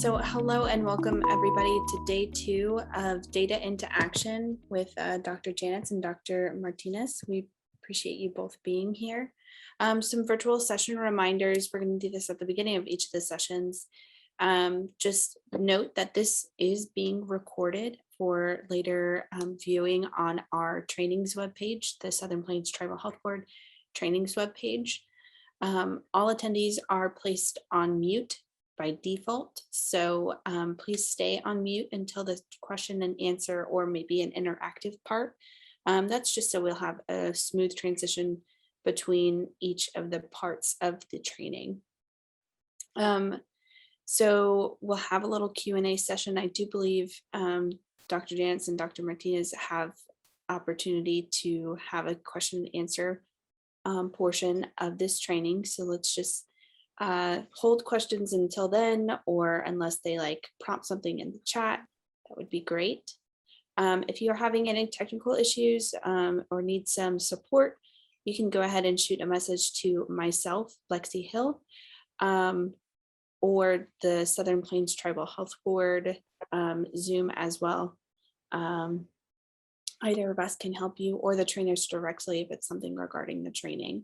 So hello and welcome everybody to day 2 of Data into Action with Dr. Janetz and Dr. Martinez. We appreciate you both being here. Some virtual session reminders. We're going to do this at the beginning of each of the sessions. Just note that this is being recorded for later viewing on our trainings webpage, the Southern Plains Tribal Health Board trainings webpage. All attendees are placed on mute by default. So please stay on mute until the question and answer or maybe an interactive part. That's just so we'll have a smooth transition between each of the parts of the training. So we'll have a little Q&A session. I do believe Dr. Janetz and Dr. Martinez have opportunity to have a question and answer portion of this training. So let's just hold questions until then, or unless they prompt something in the chat, that would be great. If you're having any technical issues or need some support, you can go ahead and shoot a message to myself, Lexi Hill, or the Southern Plains Tribal Health Board Zoom as well. Either of us can help you, or the trainers directly if it's something regarding the training.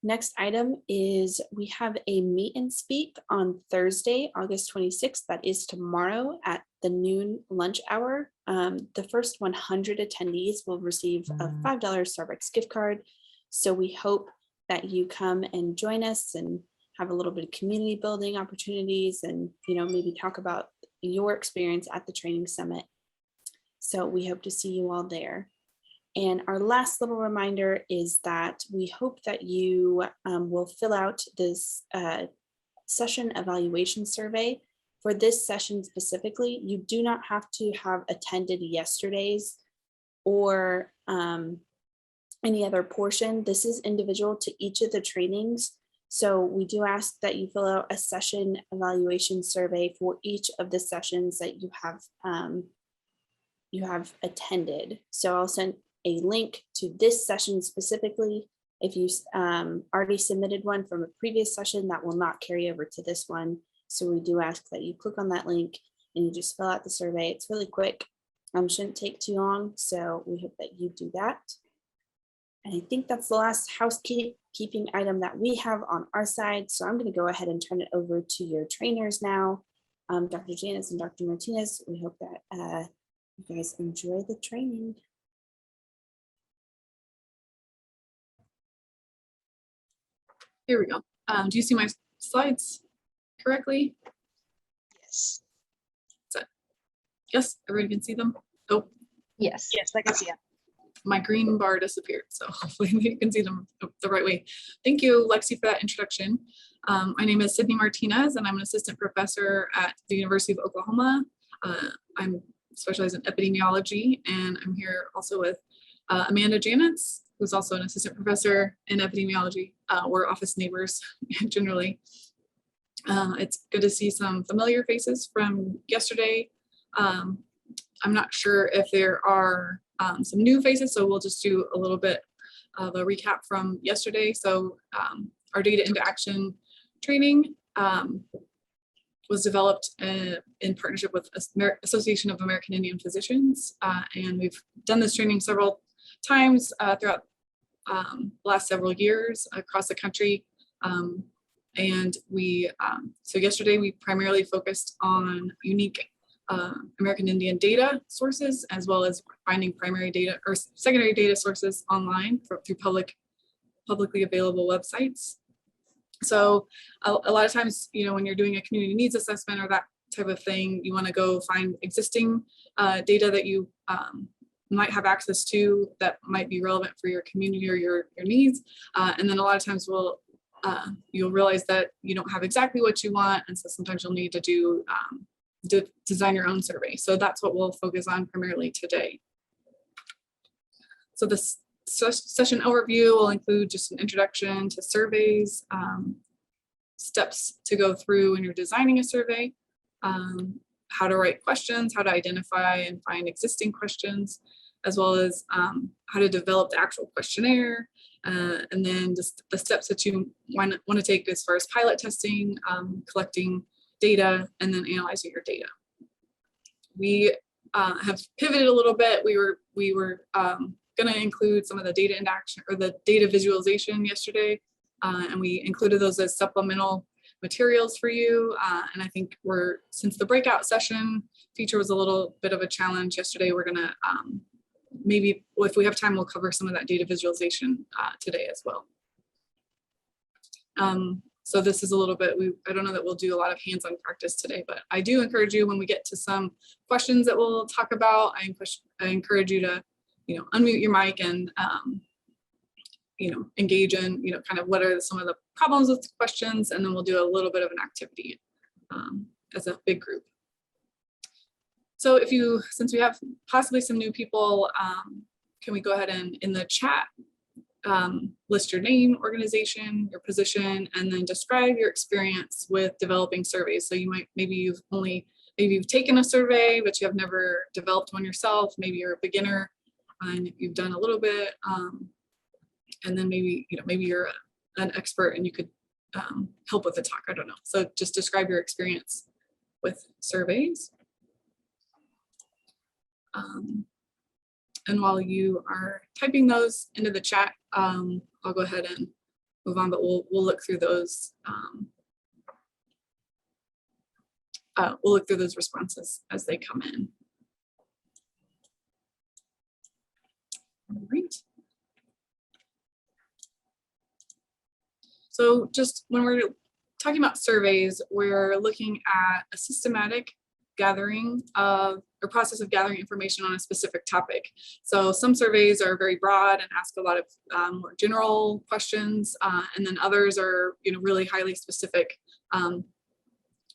Next item is we have a meet and speak on Thursday, August 26th. That is tomorrow at the noon lunch hour. The first 100 attendees will receive a $5 Starbucks gift card. So we hope that you come and join us and have a little bit of community building opportunities and, maybe talk about your experience at the training summit. So we hope to see you all there. And our last little reminder is that we hope that you will fill out this session evaluation survey. For this session specifically, you do not have to have attended yesterday's or any other portion. This is individual to each of the trainings. So we do ask that you fill out a session evaluation survey for each of the sessions that you have attended. So I'll send a link to this session specifically. If you already submitted one from a previous session, that will not carry over to this one. So we do ask that you click on that link and you just fill out the survey. It's really quick, shouldn't take too long. So we hope that you do that. And I think that's the last housekeeping item that we have on our side. So I'm going to go ahead and turn it over to your trainers now. Dr. Janetz and Dr. Martinez, we hope that you guys enjoy the training. Here we go. Do you see my slides correctly? Yes. Yes, everybody can see them? Oh. Yes, I can see it. My green bar disappeared, so hopefully you can see them the right way. Thank you, Lexi, for that introduction. My name is Sydney Martinez, and I'm an assistant professor at the University of Oklahoma. I'm specialized in epidemiology, and I'm here also with Amanda Janetz, who's also an assistant professor in epidemiology. We're office neighbors generally. It's good to see some familiar faces from yesterday. I'm not sure if there are some new faces, so we'll just do a little bit of a recap from yesterday. So our Data into Action training was developed in partnership with Association of American Indian Physicians, and we've done this training several times throughout the last several years across the country. And so yesterday we primarily focused on unique American Indian data sources, as well as finding primary data or secondary data sources online through publicly available websites. So a lot of times, when you're doing a community needs assessment or that type of thing, you want to go find existing data that you might have access to that might be relevant for your community or your needs. And then a lot of times you'll realize that you don't have exactly what you want. And so sometimes you'll need to design your own survey. So that's what we'll focus on primarily today. So this session overview will include just an introduction to surveys, steps to go through when you're designing a survey, how to write questions, how to identify and find existing questions, as well as how to develop the actual questionnaire, and then just the steps that you want to take as far as pilot testing, collecting data, and then analyzing your data. We have pivoted a little bit. We were going to include some of the data in action or the data visualization yesterday, and we included those as supplemental materials for you. And I think since the breakout session feature was a little bit of a challenge yesterday, we're going to maybe, if we have time, we'll cover some of that data visualization today as well. So this is a little bit, I don't know that we'll do a lot of hands-on practice today, but I do encourage you when we get to some questions that we'll talk about, I encourage you to, unmute your mic and, engage in, kind of what are some of the problems with the questions, and then we'll do a little bit of an activity as a big group. So since we have possibly some new people, can we go ahead and in the chat, list your name, organization, your position, and then describe your experience with developing surveys. So maybe you've taken a survey, but you have never developed one yourself. Maybe you're a beginner and you've done a little bit. And then maybe you're an expert and you could help with the talk. I don't know. So just describe your experience with surveys. And while you are typing those into the chat, I'll go ahead and move on, but we'll look through those. We'll look through those responses as they come in. All right. So just when we're talking about surveys, we're looking at a systematic gathering of or process of gathering information on a specific topic. So some surveys are very broad and ask a lot of more general questions, and then others are really highly specific,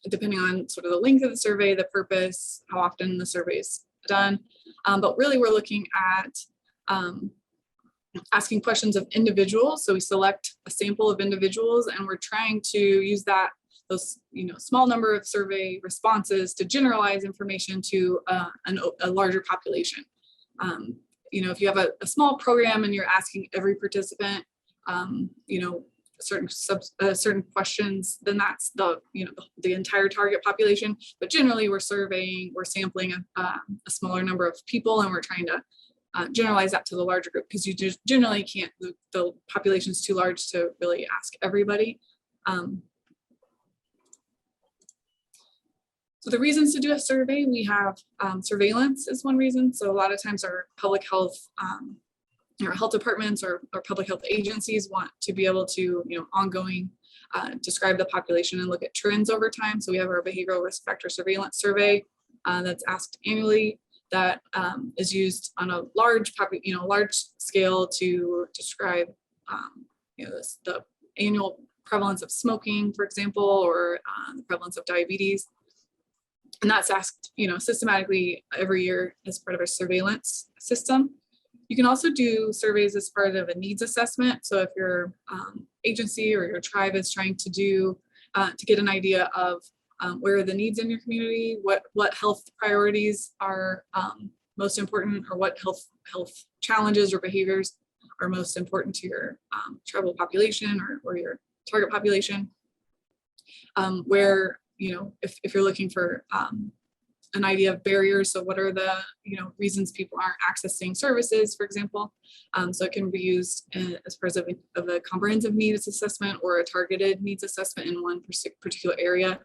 depending on sort of the length of the survey, the purpose, how often the survey is done. But really we're looking at asking questions of individuals. So we select a sample of individuals and we're trying to use those small number of survey responses to generalize information to a larger population. If you have a small program and you're asking every participant, certain questions, then that's the entire target population. But generally, we're sampling a smaller number of people, and we're trying to generalize that to the larger group because you just generally can't. The population is too large to really ask everybody. So the reasons to do a survey, we have surveillance is one reason. So a lot of times our public health, our health departments or public health agencies want to be able to, ongoing describe the population and look at trends over time. So we have our behavioral risk factor surveillance survey that's asked annually that is used on a large scale to describe, the annual prevalence of smoking, for example, or the prevalence of diabetes. And that's asked, systematically every year as part of our surveillance system. You can also do surveys as part of a needs assessment. So if your agency or your tribe is trying to get an idea of where are the needs in your community, what health priorities are most important, or what health challenges or behaviors are most important to your tribal population or your target population, where if you're looking for an idea of barriers, so what are the reasons people aren't accessing services, for example. So it can be used as part of a comprehensive needs assessment or a targeted needs assessment in one particular area.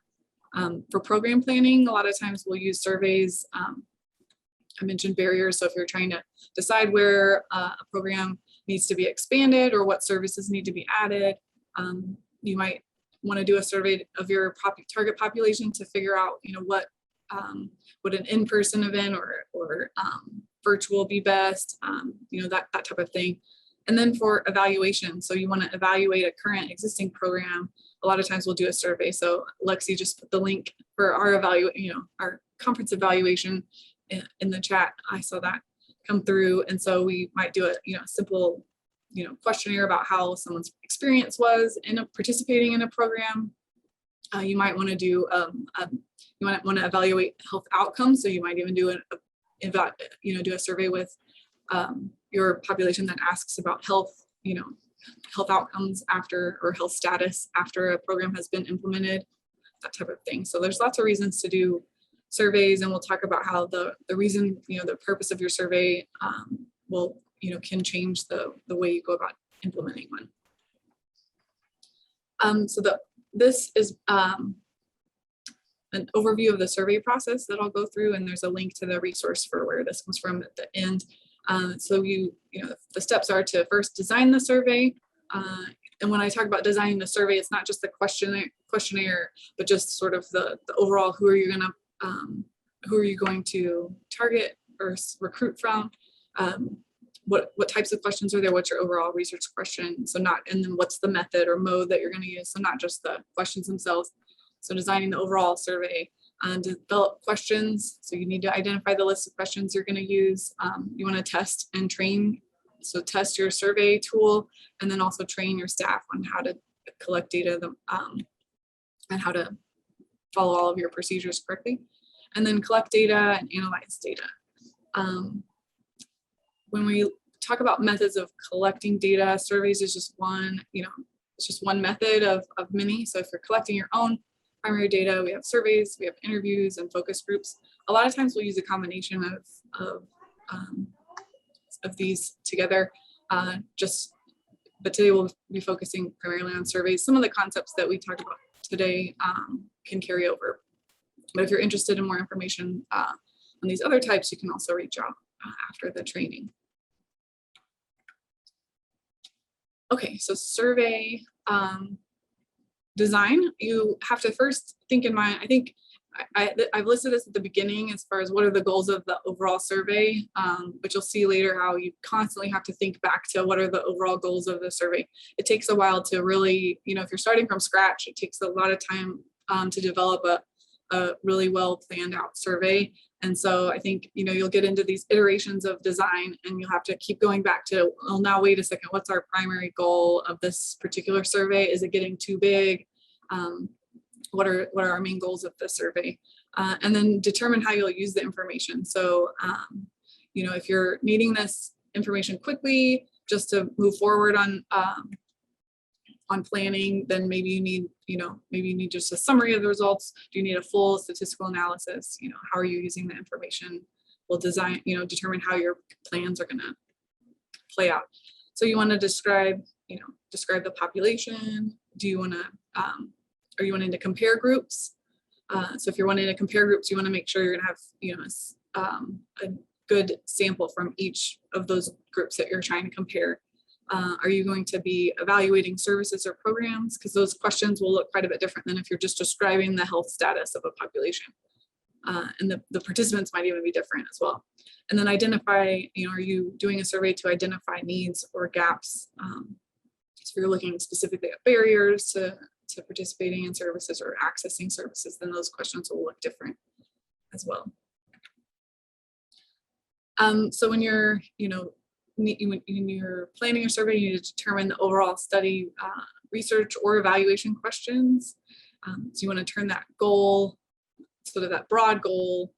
For program planning, a lot of times we'll use surveys. I mentioned barriers, so if you're trying to decide where a program needs to be expanded or what services need to be added, you might want to do a survey of your target population to figure out, what would an in-person event or virtual be best, that type of thing. And then for evaluation, so you want to evaluate a current existing program. A lot of times we'll do a survey. So Lexi just put the link for our our conference evaluation in the chat. I saw that come through, and so we might do a simple questionnaire about how someone's experience was in participating in a program. You might want to do you might want to evaluate health outcomes. So you might even do do a survey with your population that asks about health outcomes after, or health status after a program has been implemented. that type of thing. So there's lots of reasons to do surveys, and we'll talk about how the reason, the purpose of your survey will, can change the way you go about implementing one. So this is an overview of the survey process that I'll go through, and there's a link to the resource for where this comes from at the end. So the steps are to first design the survey. And when I talk about designing the survey, it's not just the questionnaire, but just sort of the overall, who are you going to target or recruit from? What types of questions are there? What's your overall research question? So and then what's the method or mode that you're going to use? So not just the questions themselves. So designing the overall survey, develop questions. So you need to identify the list of questions you're going to use. You want to test and train. So test your survey tool, and then also train your staff on how to collect data and how to follow all of your procedures correctly. And then collect data and analyze data. When we talk about methods of collecting data, surveys is just one, it's just one method of many. So if you're collecting your own primary data, we have surveys, we have interviews and focus groups. A lot of times we'll use a combination of these together, but today we'll be focusing primarily on surveys. Some of the concepts that we talked about today can carry over. But if you're interested in more information on these other types, you can also reach out after the training. Okay, so survey design, you have to first think in mind, I think I've listed this at the beginning as far as what are the goals of the overall survey, but you'll see later how you constantly have to think back to what are the overall goals of the survey. It takes a while to really, if you're starting from scratch, it takes a lot of time to develop a really well planned out survey. And so I think, you'll get into these iterations of design and you'll have to keep going back to, well, now wait a second, what's our primary goal of this particular survey? Is it getting too big? What are our main goals of the survey? And then determine how you'll use the information. So, if you're needing this information quickly just to move forward on planning, then maybe you need just a summary of the results. Do you need a full statistical analysis? How are you using the information? We'll design, determine how your plans are going to play out. So you want to describe the population. Do you want to, are you wanting to compare groups? So if you're wanting to compare groups, you want to make sure you're going to have, a good sample from each of those groups that you're trying to compare. Are you going to be evaluating services or programs? Because those questions will look quite a bit different than if you're just describing the health status of a population. And the participants might even be different as well. And then identify, are you doing a survey to identify needs or gaps? So you're looking specifically at barriers to participating in services or accessing services, then those questions will look different as well. So when you're, when you're planning your survey, you need to determine the overall study, research or evaluation questions. So you want to turn that goal, sort of that broad goal,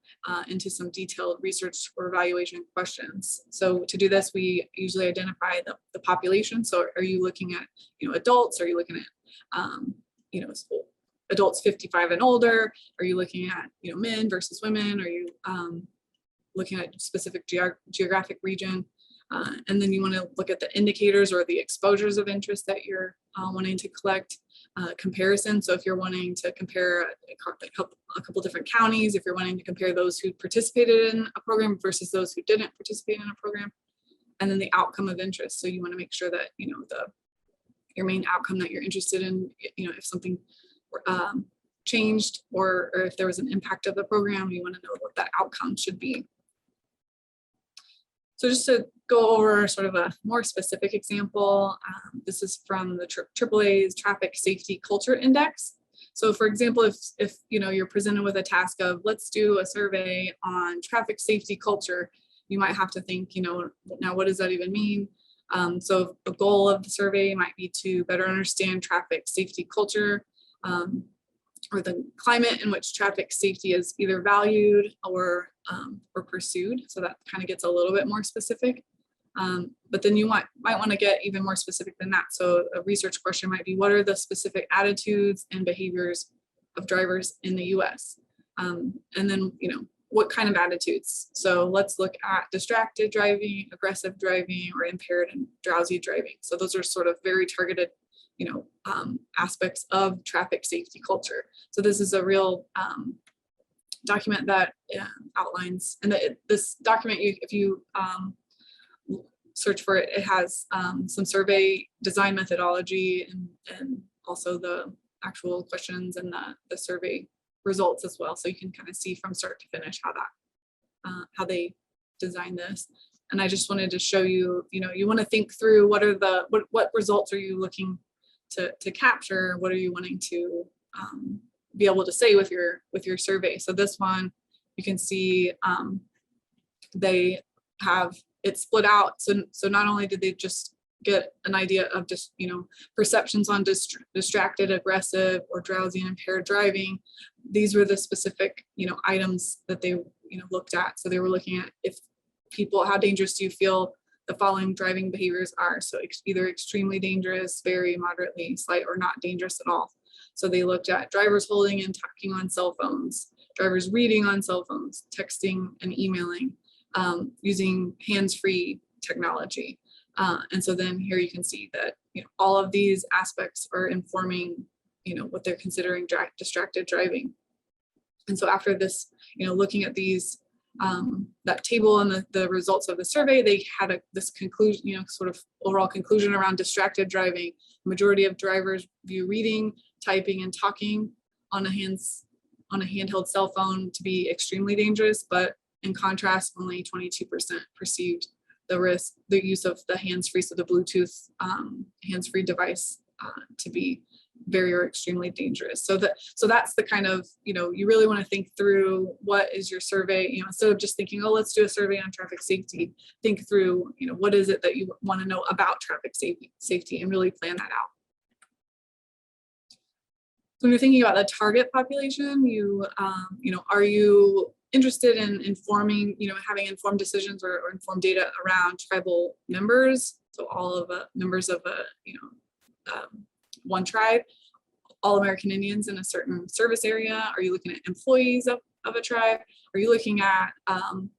into some detailed research or evaluation questions. So to do this, we usually identify the population. So are you looking at, adults? Are you looking at, adults 55 and older? Are you looking at, men versus women? Are you looking at specific geographic region? And then you want to look at the indicators or the exposures of interest that you're wanting to collect. Comparison. So if you're wanting to compare a couple different counties, if you're wanting to compare those who participated in a program versus those who didn't participate in a program, and then the outcome of interest. So you want to make sure that your main outcome that you're interested in, if something changed or if there was an impact of the program, you want to know what that outcome should be. So just to go over sort of a more specific example, this is from the AAA's Traffic Safety Culture Index. So for example, if you're presented with a task of let's do a survey on traffic safety culture, you might have to think, now what does that even mean? So the goal of the survey might be to better understand traffic safety culture, or the climate in which traffic safety is either valued or pursued. So that kind of gets a little bit more specific. But then you might want to get even more specific than that. So a research question might be, what are the specific attitudes and behaviors of drivers in the US. And then, what kind of attitudes? So let's look at distracted driving, aggressive driving, or impaired and drowsy driving. So those are sort of very targeted, aspects of traffic safety culture. So this is a real document that outlines, and this document, if you search for it, it has some survey design methodology and also the actual questions and the survey results as well. So you can kind of see from start to finish how they designed this. And I just wanted to show you, you want to think through what results are you looking to capture? What are you wanting to be able to say with your survey? So this one, you can see they have it split out. So not only did they just get an idea of just, perceptions on distracted, aggressive, or drowsy and impaired driving. These were the specific, items that they, looked at. So they were looking at how dangerous do you feel the following driving behaviors are. So either extremely dangerous, very moderately, slight, or not dangerous at all. So they looked at drivers holding and talking on cell phones, drivers reading on cell phones, texting and emailing, using hands-free technology. And so then here you can see that all of these aspects are informing what they're considering distracted driving. And so after this, looking at these that table and the results of the survey, they had this conclusion, sort of overall conclusion around distracted driving. The majority of drivers view reading, typing, and talking on a handheld cell phone to be extremely dangerous, but in contrast, only 22% perceived the use of the hands-free, so the Bluetooth hands-free device to be very or extremely dangerous. So that's the kind of, you really want to think through what is your survey, instead of just thinking, oh, let's do a survey on traffic safety, think through, what is it that you want to know about traffic safety and really plan that out. So when you're thinking about the target population, are you interested in informing, having informed decisions or informed data around tribal members? So all of members of one tribe, all American Indians in a certain service area? Are you looking at employees of a tribe? Are you looking at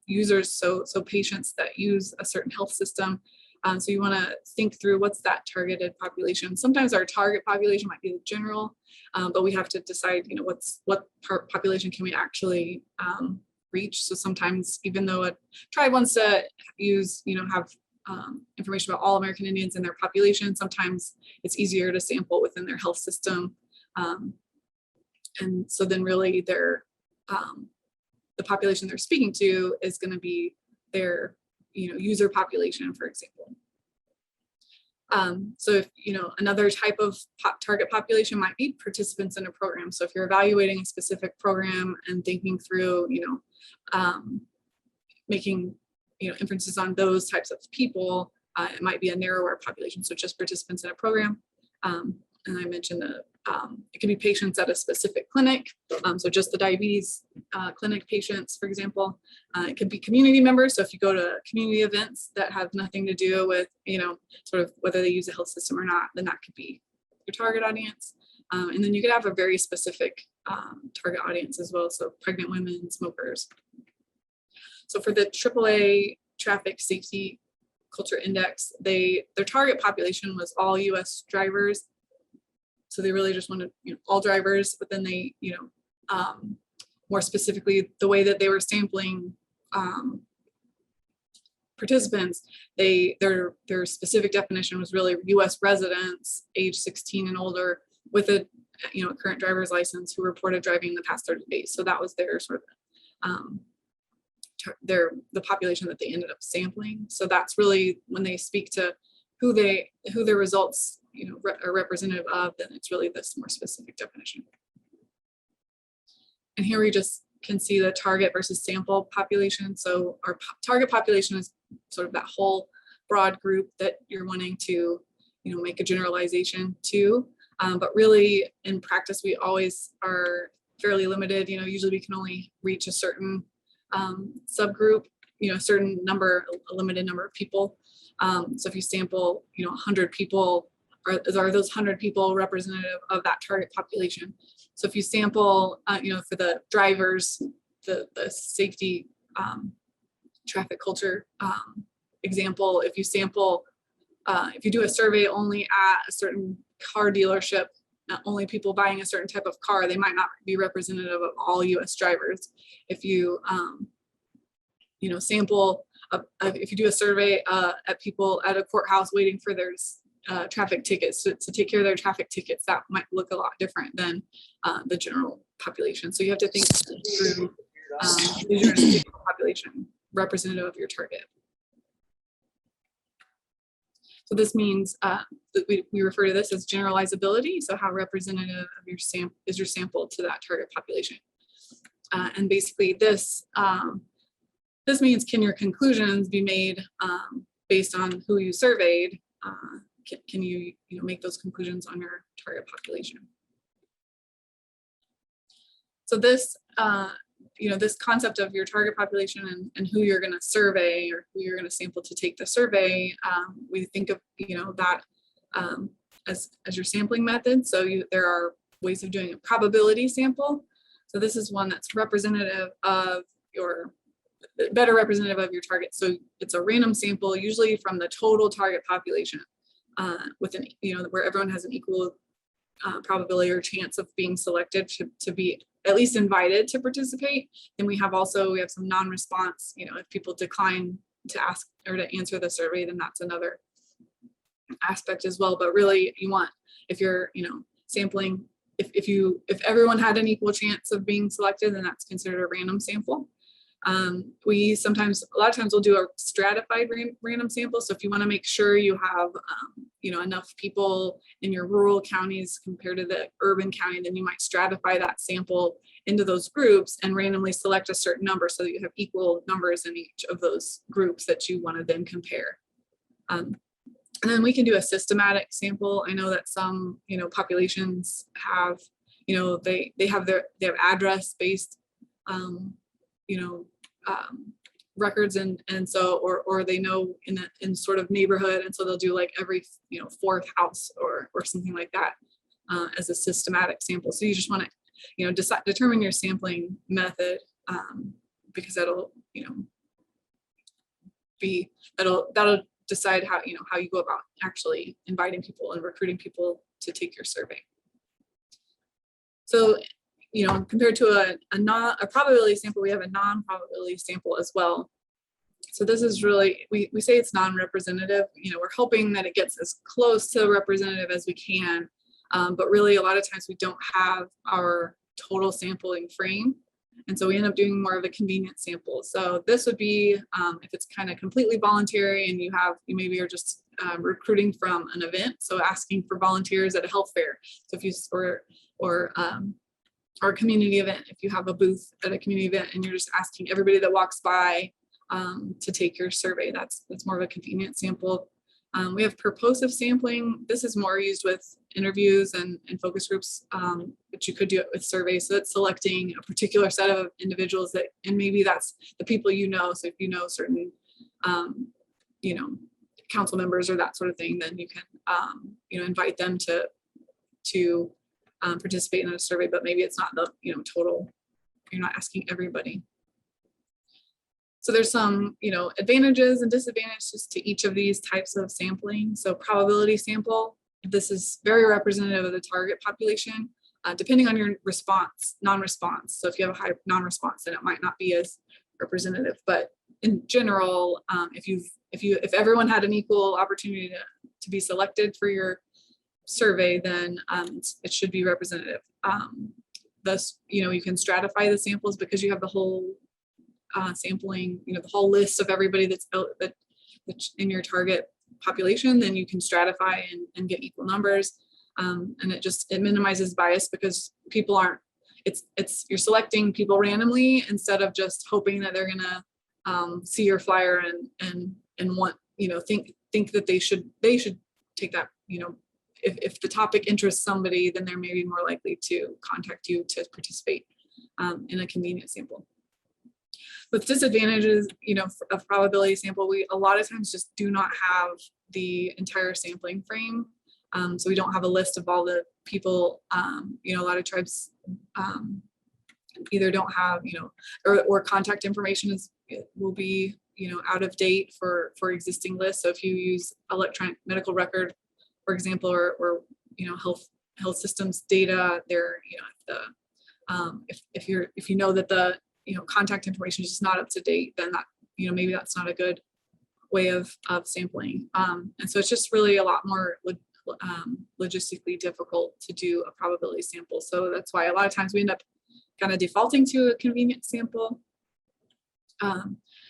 users, so patients that use a certain health system? So you want to think through what's that targeted population. Sometimes our target population might be the general, but we have to decide, what population can we actually reach. So sometimes, even though a tribe wants to use, have information about all American Indians in their population, sometimes it's easier to sample within their health system. And so then really the population they're speaking to is going to be their user population, for example. So if, another type of target population might be participants in a program. So if you're evaluating a specific program and thinking through, making, inferences on those types of people, it might be a narrower population. So just participants in a program. And I mentioned that it can be patients at a specific clinic. So just the diabetes clinic patients, for example. It could be community members. So if you go to community events that have nothing to do with, sort of whether they use a health system or not, then that could be your target audience. And then you could have a very specific target audience as well. So pregnant women, smokers. So for the AAA Traffic Safety Culture Index, their target population was all US drivers. So they really just wanted all drivers, but then they, more specifically, the way that they were sampling participants, their specific definition was really US residents age 16 and older with a current driver's license who reported driving in the past 30 days. So that was their sort of the population that they ended up sampling. So that's really when they speak to who their results are representative of, then it's really this more specific definition. And here we just can see the target versus sample population. So our target population is sort of that whole broad group that you're wanting to make a generalization to. But really in practice, we always are fairly limited. Usually we can only reach a certain subgroup, a limited number of people. So if you sample, 100 people are those 100 people representative of that target population? So if you sample, for the drivers, the safety, traffic culture example, if you sample, if you do a survey only at a certain car dealership, only people buying a certain type of car, they might not be representative of all US drivers. If you, sample, if you do a survey at people at a courthouse waiting for their traffic tickets to take care of their traffic tickets, that might look a lot different than the general population. So you have to think through, is your general population representative of your target? So this means that we refer to this as generalizability. So how representative of your is your sample to that target population? And basically this means, can your conclusions be made based on who you surveyed? Can you make those conclusions on your target population? So this this concept of your target population and who you're going to survey or who you're going to sample to take the survey, we think of that as your sampling method. So there are ways of doing a probability sample. So this is one that's representative of better representative of your target. So it's a random sample, usually from the total target population, with an where everyone has an equal probability or chance of being selected to be at least invited to participate. Then we have some non-response. If people decline to ask or to answer the survey, then that's another aspect as well. But really, you want, if you're sampling, if everyone had an equal chance of being selected, then that's considered a random sample. We a lot of times we'll do a stratified random sample. So if you want to make sure you have, enough people in your rural counties compared to the urban county, then you might stratify that sample into those groups and randomly select a certain number so that you have equal numbers in each of those groups that you want to then compare. And then we can do a systematic sample. I know that some, populations have, they have address-based, records and so or they know in sort of neighborhood, and so they'll do like every fourth house or something like that as a systematic sample. So you just want to determine your sampling method, because that'll that'll decide how you go about actually inviting people and recruiting people to take your survey. So compared to a probability sample, we have a non-probability sample as well. So this is really, we say it's non-representative. We're hoping that it gets as close to representative as we can, but really a lot of times we don't have our total sampling frame. And so we end up doing more of a convenient sample. So this would be if it's kind of completely voluntary and you maybe are just recruiting from an event. So asking for volunteers at a health fair. So if you, or a community event, if you have a booth at a community event and you're just asking everybody that walks by to take your survey, that's more of a convenient sample. We have purposive sampling. This is more used with interviews and focus groups, but you could do it with surveys. So that's selecting a particular set of individuals and maybe that's the people So if certain, council members or that sort of thing, then you can, invite them to participate in a survey, but maybe it's not the total. You're not asking everybody. So there's some advantages and disadvantages to each of these types of sampling. So probability sample, this is very representative of the target population, depending on your non-response. So if you have a high non-response, then it might not be as representative. But in general, if everyone had an equal opportunity to be selected for your survey, then it should be representative. Thus, you can stratify the samples because you have the whole sampling, the whole list of everybody that's in your target population. Then you can stratify and get equal numbers, and it minimizes bias because people aren't. You're selecting people randomly instead of just hoping that they're gonna see your flyer and want think that they should take that. If the topic interests somebody, then they're maybe more likely to contact you to participate in a convenient sample. With disadvantages, of probability sample, we a lot of times just do not have the entire sampling frame. So we don't have a list of all the people, you know, a lot of tribes either don't have, you know, or contact information will be, you know, out of date for existing lists. So if you use electronic medical record, for example, or you know, health systems data, there, you know, if you know that the, you know, contact information is just not up to date, then that, you know, maybe that's not a good way of sampling. And so it's just really a lot more logistically difficult to do a probability sample. So that's why a lot of times we end up kind of defaulting to a convenient sample.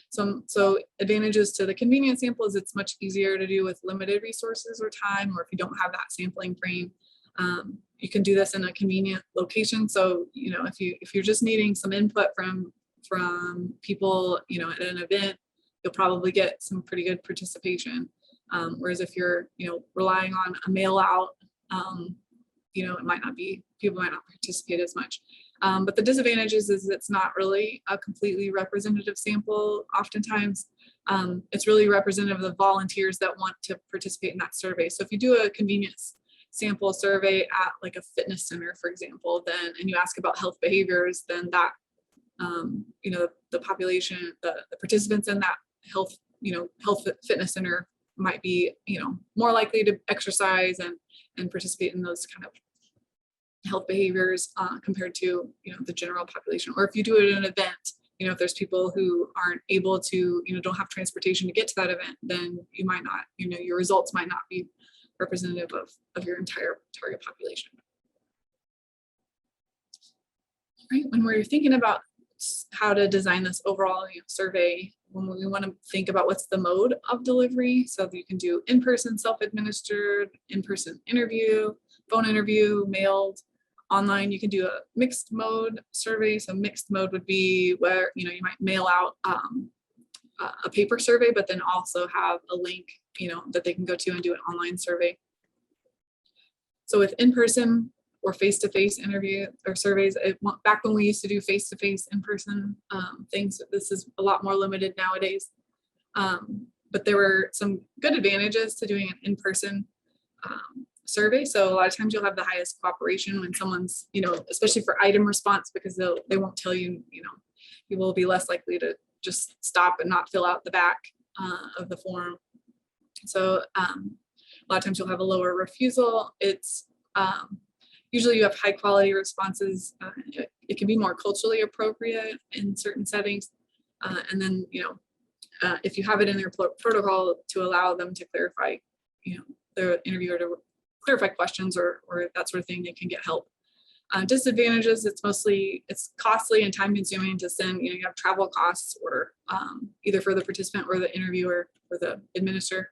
So advantages to the convenient sample is it's much easier to do with limited resources or time, or if you don't have that sampling frame, you can do this in a convenient location. So, you know, if you're just needing some input from people, you know, at an event, you'll probably get some pretty good participation. Whereas if you're, you know, relying on a mail out, you know, people might not participate as much. But the disadvantages is it's not really a completely representative sample. Oftentimes, it's really representative of the volunteers that want to participate in that survey. So if you do a convenience sample survey at like a fitness center, for example, and you ask about health behaviors, then that, you know, the population, the participants in that health fitness center might be, you know, more likely to exercise and participate in those kind of health behaviors compared to, you know, the general population. Or if you do it at an event, you know, if there's people who aren't able to, you know, don't have transportation to get to that event, then you might not, you know, your results might not be representative of your entire target population. Right, when we're thinking about how to design this overall, you know, survey, when we want to think about what's the mode of delivery, so you can do in-person, self-administered, in-person interview, phone interview, mailed, online. You can do a mixed mode survey. So mixed mode would be where, you know, you might mail out a paper survey, but then also have a link, you know, that they can go to and do an online survey. So with in-person or face-to-face interview or surveys, back when we used to do face-to-face in-person things, this is a lot more limited nowadays. But there were some good advantages to doing an in-person survey. So a lot of times you'll have the highest cooperation when someone's, you know, especially for item response, because they won't tell you, you know, you will be less likely to just stop and not fill out the back of the form. So a lot of times you'll have a lower refusal. It's usually you have high quality responses. It can be more culturally appropriate in certain settings. And then, you know, if you have it in your protocol to allow them to clarify, you know, the interviewer to clarify questions or that sort of thing, they can get help. Disadvantages, it's costly and time consuming to send, you know, you have travel costs or either for the participant or the interviewer or the administrator.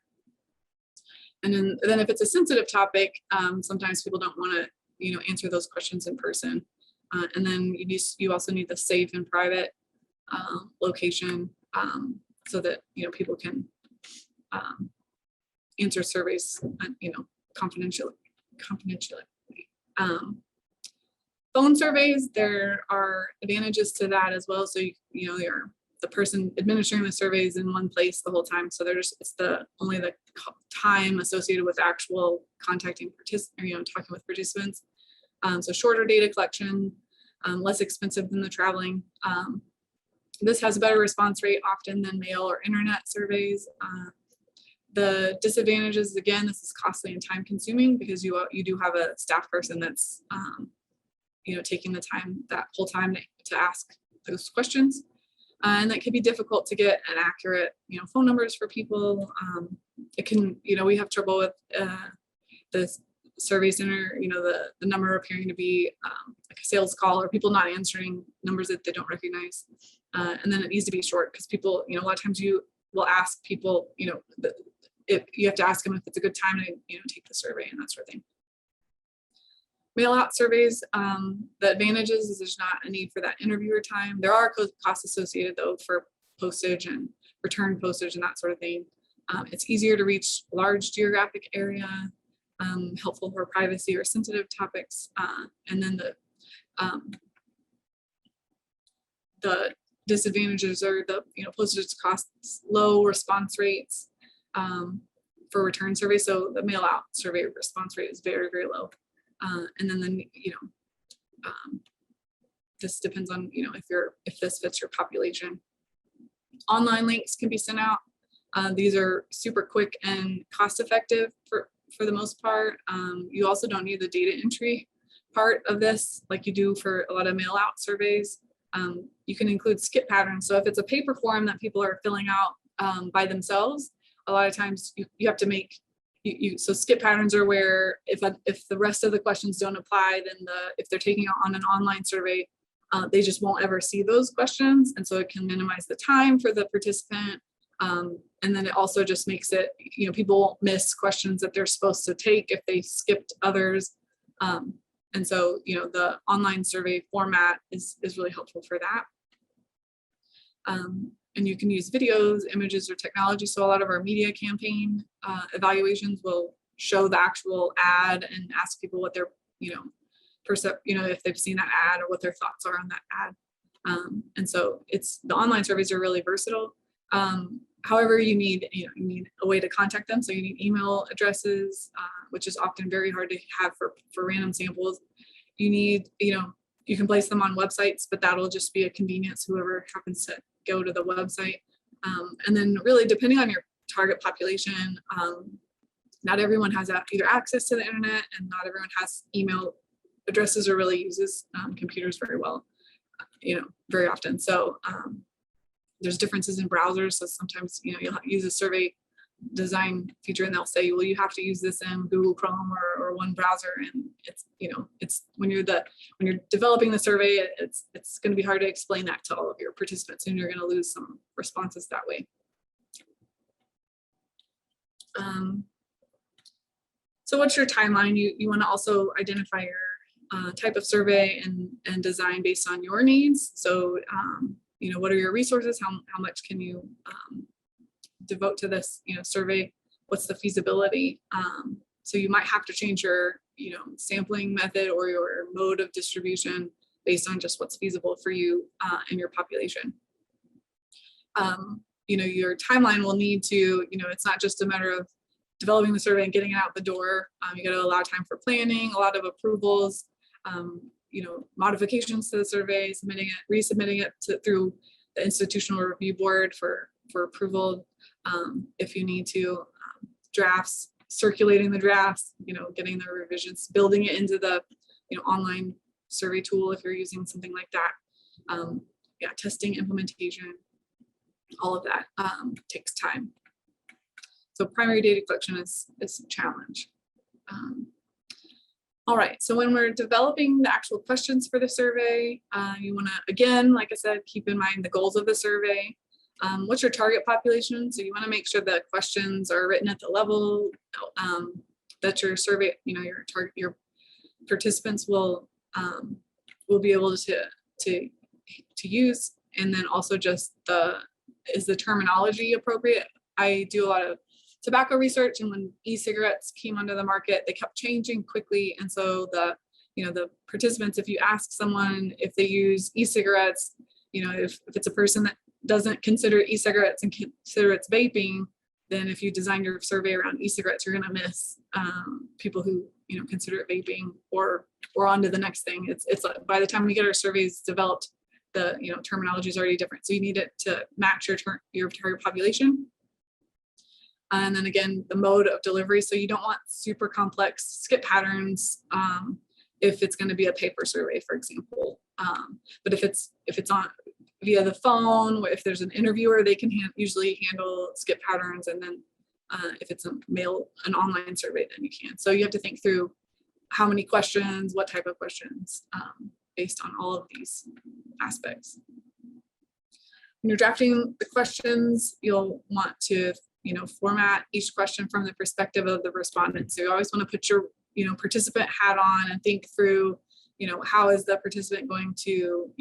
And then if it's a sensitive topic, sometimes people don't want to, you know, answer those questions in person. And then you also need the safe and private location so that, you know, people can answer surveys, you know, confidentially. Phone surveys, there are advantages to that as well. So you know, the person administering the survey is in one place the whole time. So it's only the time associated with actual contacting participants, you know, talking with participants. So shorter data collection, less expensive than the traveling. This has a better response rate often than mail or internet surveys. The disadvantages, again, this is costly and time consuming because you do have a staff person that's you know, taking the time, that whole time to ask those questions. And that can be difficult to get an accurate, you know, phone numbers for people. It can, you know, we have trouble with the survey center, you know, the number appearing to be like a sales call or people not answering numbers that they don't recognize. And then it needs to be short because people, you know, a lot of times you will ask people, you know, if you have to ask them if it's a good time to, you know, take the survey and that sort of thing. Mail out surveys, the advantages is there's not a need for that interviewer time. There are costs associated though for postage and return postage and that sort of thing. It's easier to reach a large geographic area, helpful for privacy or sensitive topics. And then the disadvantages are the, you know, postage costs, low response rates, for return survey. So the mail out survey response rate is very, very low. And then, this depends on, if this fits your population. Online links can be sent out. These are super quick and cost effective for the most part. You also don't need the data entry part of this like you do for a lot of mail out surveys. You can include skip patterns. So if it's a paper form that people are filling out by themselves, a lot of times you have to make, so skip patterns are where if the rest of the questions don't apply, then if they're taking on an online survey, they just won't ever see those questions. And so it can minimize the time for the participant. And then it also just makes it, people miss questions that they're supposed to take if they skipped others. And so, the online survey format is really helpful for that. And you can use videos, images, or technology. So a lot of our media campaign evaluations will show the actual ad and ask people what their, if they've seen that ad or what their thoughts are on that ad. And so the online surveys are really versatile. However, you need a way to contact them. So you need email addresses, which is often very hard to have for random samples. You need, you can place them on websites, but that'll just be a convenience, whoever happens to go to the website. And then really depending on your target population, not everyone has either access to the internet, and not everyone has email addresses or really uses computers very well, very often. So there's differences in browsers. So sometimes, you'll use a survey design feature and they'll say, well, you have to use this in Google Chrome or one browser. And it's when you're developing the survey, it's going to be hard to explain that to all of your participants, and you're going to lose some responses that way. So what's your timeline? You want to also identify your type of survey and design based on your needs. So, what are your resources? How much can you devote to this, survey? What's the feasibility? So you might have to change your, sampling method or your mode of distribution based on just what's feasible for you and your population. Your timeline will need to, it's not just a matter of developing the survey and getting it out the door. You got to allow time for planning, a lot of approvals, modifications to the survey, resubmitting it through the institutional review board for approval. If you need to, drafts, circulating the drafts, getting the revisions, building it into the, online survey tool if you're using something like that. Testing, implementation, all of that takes time. So primary data collection is a challenge. All right, so when we're developing the actual questions for the survey, you want to, again, like I said, keep in mind the goals of the survey. What's your target population? So you want to make sure that questions are written at the level that your survey, your participants will be able to use, and then also just is the terminology appropriate? I do a lot of tobacco research, and when e-cigarettes came onto the market, they kept changing quickly, and so the participants, if you ask someone if they use e-cigarettes, if it's a person that doesn't consider e-cigarettes and consider it's vaping, then if you design your survey around e-cigarettes, you're going to miss people who consider it vaping, or on to the next thing. It's like by the time we get our surveys developed, the terminology is already different, so you need it to match your target population. And then again, the mode of delivery. So you don't want super complex skip patterns if it's going to be a paper survey, for example. But if it's on via the phone, if there's an interviewer, they can usually handle skip patterns. And then if it's an online survey, then you can. So you have to think through how many questions, what type of questions, based on all of these aspects. When you're drafting the questions, you'll want to format each question from the perspective of the respondent. So you always want to put your, participant hat on and think through, how is the participant going to,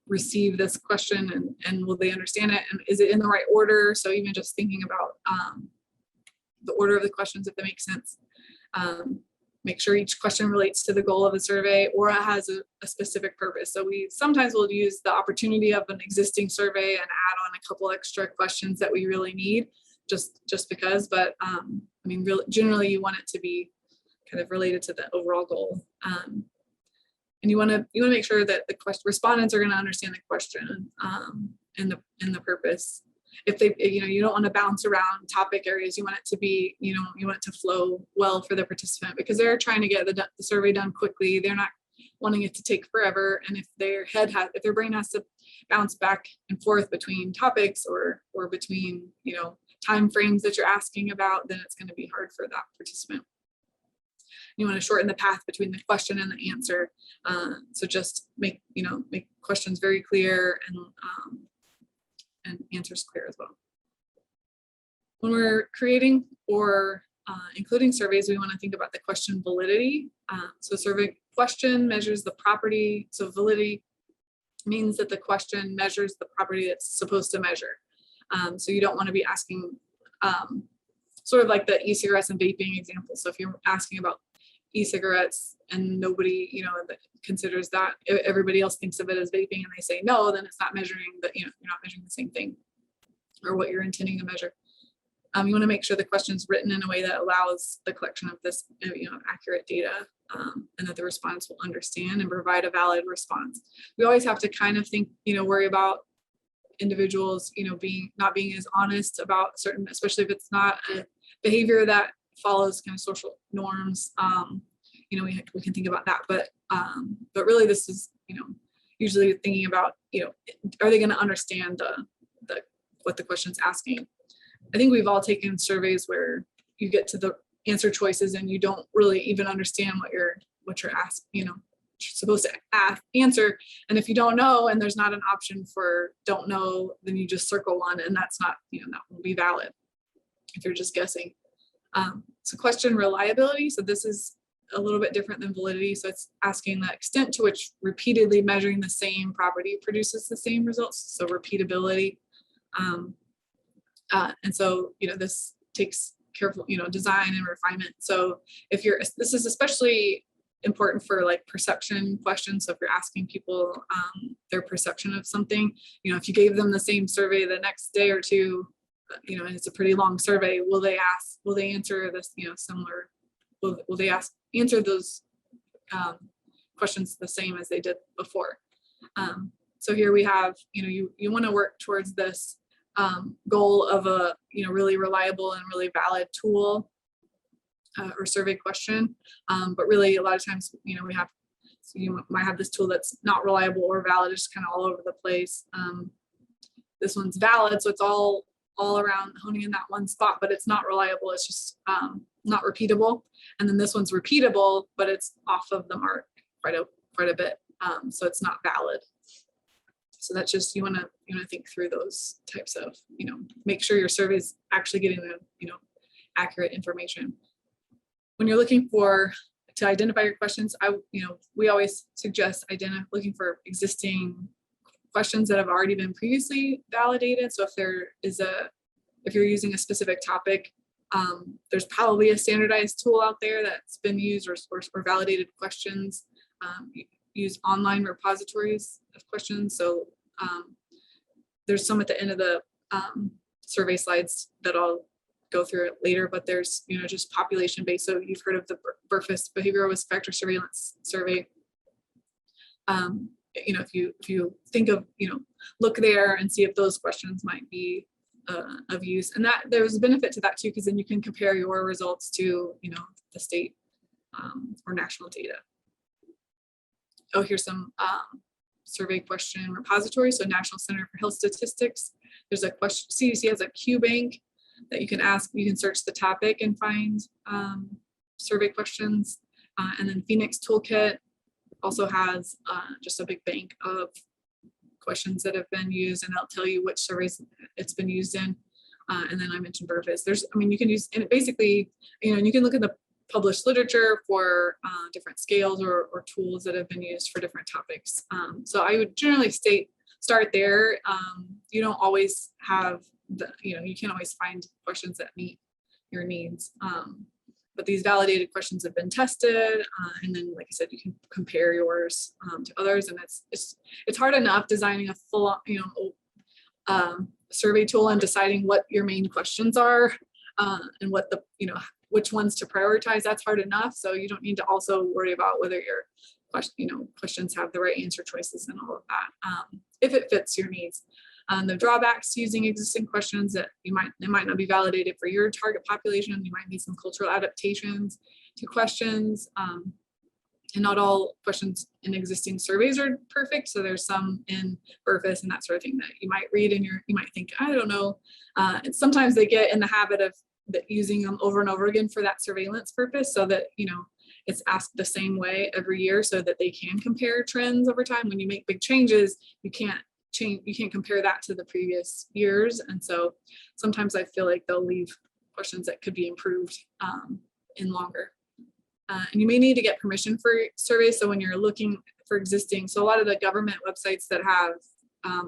receive this question, and will they understand it? And is it in the right order? So even just thinking about the order of the questions, if that makes sense. Make sure each question relates to the goal of the survey, or it has a specific purpose. So we sometimes will use the opportunity of an existing survey and add on a couple extra questions that we really need. just because, but I mean, really, generally you want it to be kind of related to the overall goal. And you want to make sure that the respondents are going to understand the question and the purpose. If they, you don't want to bounce around topic areas. You want it to be, you want it to flow well for the participant, because they're trying to get the survey done quickly. They're not wanting it to take forever. And if if their brain has to bounce back and forth between topics or between, time frames that you're asking about, then it's going to be hard for that participant. You want to shorten the path between the question and the answer. So just make questions very clear and answers clear as well. When we're creating or including surveys, we want to think about the question validity. So survey question measures the property. So validity means that the question measures the property it's supposed to measure. So you don't want to be asking sort of like the e-cigarettes and vaping example. So if you're asking about e-cigarettes and nobody, that considers that, everybody else thinks of it as vaping and they say no, then it's not measuring you're not measuring the same thing or what you're intending to measure. You want to make sure the question's written in a way that allows the collection of this, accurate data, and that the response will understand and provide a valid response. We always have to kind of think, worry about individuals, not being as honest about certain, especially if it's not a behavior that follows kind of social norms. We can think about that, but really this is, usually thinking about, are they going to understand what the question's asking? I think we've all taken surveys where you get to the answer choices and you don't really even understand what you're asking, supposed to answer. And if you don't know and there's not an option for don't know, then you just circle one, and that's not, that won't be valid if you're just guessing. So question reliability. So this is a little bit different than validity. So it's asking the extent to which repeatedly measuring the same property produces the same results. So repeatability. And so, this takes careful, design and refinement. So this is especially important for like perception questions. So if you're asking people their perception of something, if you gave them the same survey the next day or two, and it's a pretty long survey, will they answer this, similar, will they answer those questions the same as they did before? So here we have, you want to work towards this goal of a, really reliable and really valid tool or survey question. But really a lot of times, you might have this tool that's not reliable or valid, it's kind of all over the place. This one's valid, so it's all around honing in that one spot, but it's not reliable. It's just not repeatable. And then this one's repeatable, but it's off of the mark quite a bit. So it's not valid. So that's just, you want to think through those types of, make sure your survey is actually getting the, accurate information. When you're looking to identify your questions, we always suggest looking for existing questions that have already been previously validated. So if you're using a specific topic, there's probably a standardized tool out there that's been used or validated questions. Use online repositories of questions. So there's some at the end of the survey slides that I'll go through it later, but there's, just population-based. So you've heard of the BRFIS Behavioral Risk Factor Surveillance Survey. If you think of, look there and see if those questions might be of use. And that there's a benefit to that too, because then you can compare your results to, the state or national data. Oh, here's some survey question repository. So National Center for Health Statistics. There's a question, CDC has a Q bank that you can ask. You can search the topic and find survey questions. And then Phoenix Toolkit also has just a big bank of questions that have been used, and they'll tell you which surveys it's been used in. And then I mentioned BRFIS. You can use, and it basically, you can look at the published literature for different scales or tools that have been used for different topics. So I would generally start there. You don't always have you can't always find questions that meet your needs. But these validated questions have been tested, and then, like I said, you can compare yours to others. And it's hard enough designing a full, survey tool and deciding what your main questions are and what the, which ones to prioritize, that's hard enough. So you don't need to also worry about whether your questions have the right answer choices and all of that, if it fits your needs. The drawbacks to using existing questions that they might not be validated for your target population. You might need some cultural adaptations to questions. And not all questions in existing surveys are perfect. So there's some in Burfus and that sort of thing that you might read and you might think, I don't know. And sometimes they get in the habit of using them over and over again for that surveillance purpose, so that, it's asked the same way every year so that they can compare trends over time. When you make big changes, you can't compare that to the previous years. And so sometimes I feel like they'll leave questions that could be improved in longer. And you may need to get permission for surveys. So when you're looking for existing, so a lot of the government websites that have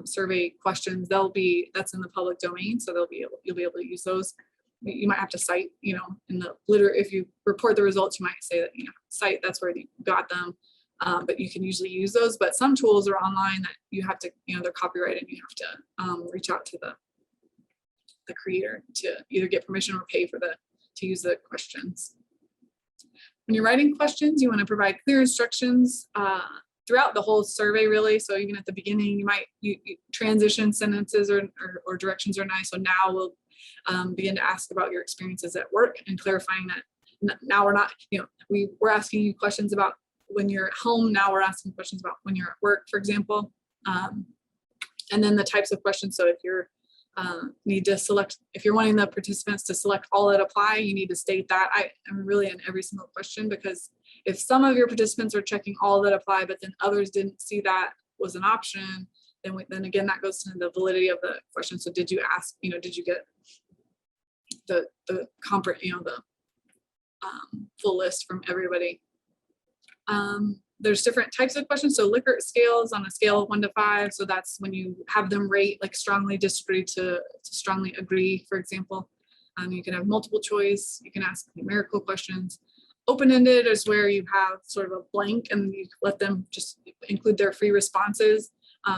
survey questions, that's in the public domain. So you'll be able to use those. You might have to cite, in the if you report the results, you might say that, cite, that's where you got them. But you can usually use those. But some tools are online that you have to, they're copyrighted, and you have to reach out to the creator to either get permission or pay to use the questions. When you're writing questions, you want to provide clear instructions throughout the whole survey, really. So even at the beginning, you transition sentences or directions are nice. So now we'll begin to ask about your experiences at work, and clarifying that now we're not, we're asking you questions about when you're at home. Now we're asking questions about when you're at work, for example. And then the types of questions. So if you're need to select, if you're wanting the participants to select all that apply, you need to state that. I am really in every single question, because if some of your participants are checking all that apply, but then others didn't see that was an option, then again, that goes to the validity of the question. So did you ask, did you get the full list from everybody? There's different types of questions. So Likert scales on a scale of 1 to 5. So that's when you have them rate like strongly disagree to strongly agree, for example. You can have multiple choice. You can ask numerical questions. Open-ended is where you have sort of a blank and you let them just include their free responses.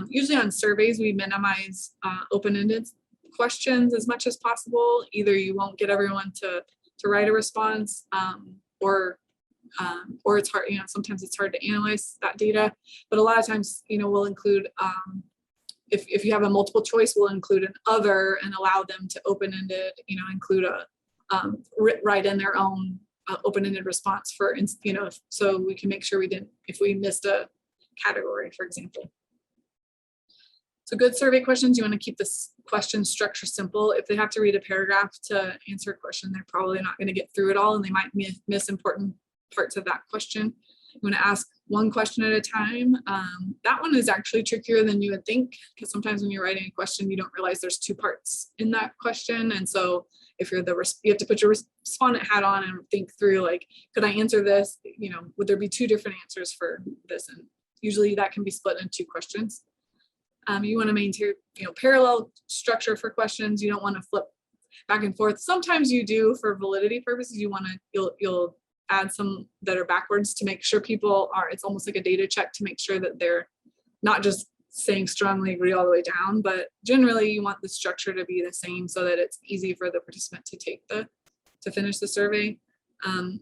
Usually on surveys, we minimize open-ended questions as much as possible. Either you won't get everyone to write a response, or it's hard, sometimes it's hard to analyze that data, but a lot of times, we'll include, if you have a multiple choice, we'll include an other and allow them to open-ended, include write in their own open-ended response for, so we can make sure if we missed a category, for example. So good survey questions, you want to keep this question structure simple. If they have to read a paragraph to answer a question, they're probably not going to get through it all, and they might miss important parts of that question. You want to ask one question at a time. That one is actually trickier than you would think, because sometimes when you're writing a question, you don't realize there's 2 parts in that question. And so if you're you have to put your respondent hat on and think through, like, could I answer this? Would there be 2 different answers for this? And usually that can be split into 2 questions. You want to maintain, parallel structure for questions. You don't want to flip back and forth. Sometimes you do for validity purposes. You'll add some that are backwards to make sure it's almost like a data check to make sure that they're not just saying strongly agree all the way down, but generally you want the structure to be the same so that it's easy for the participant to finish the survey.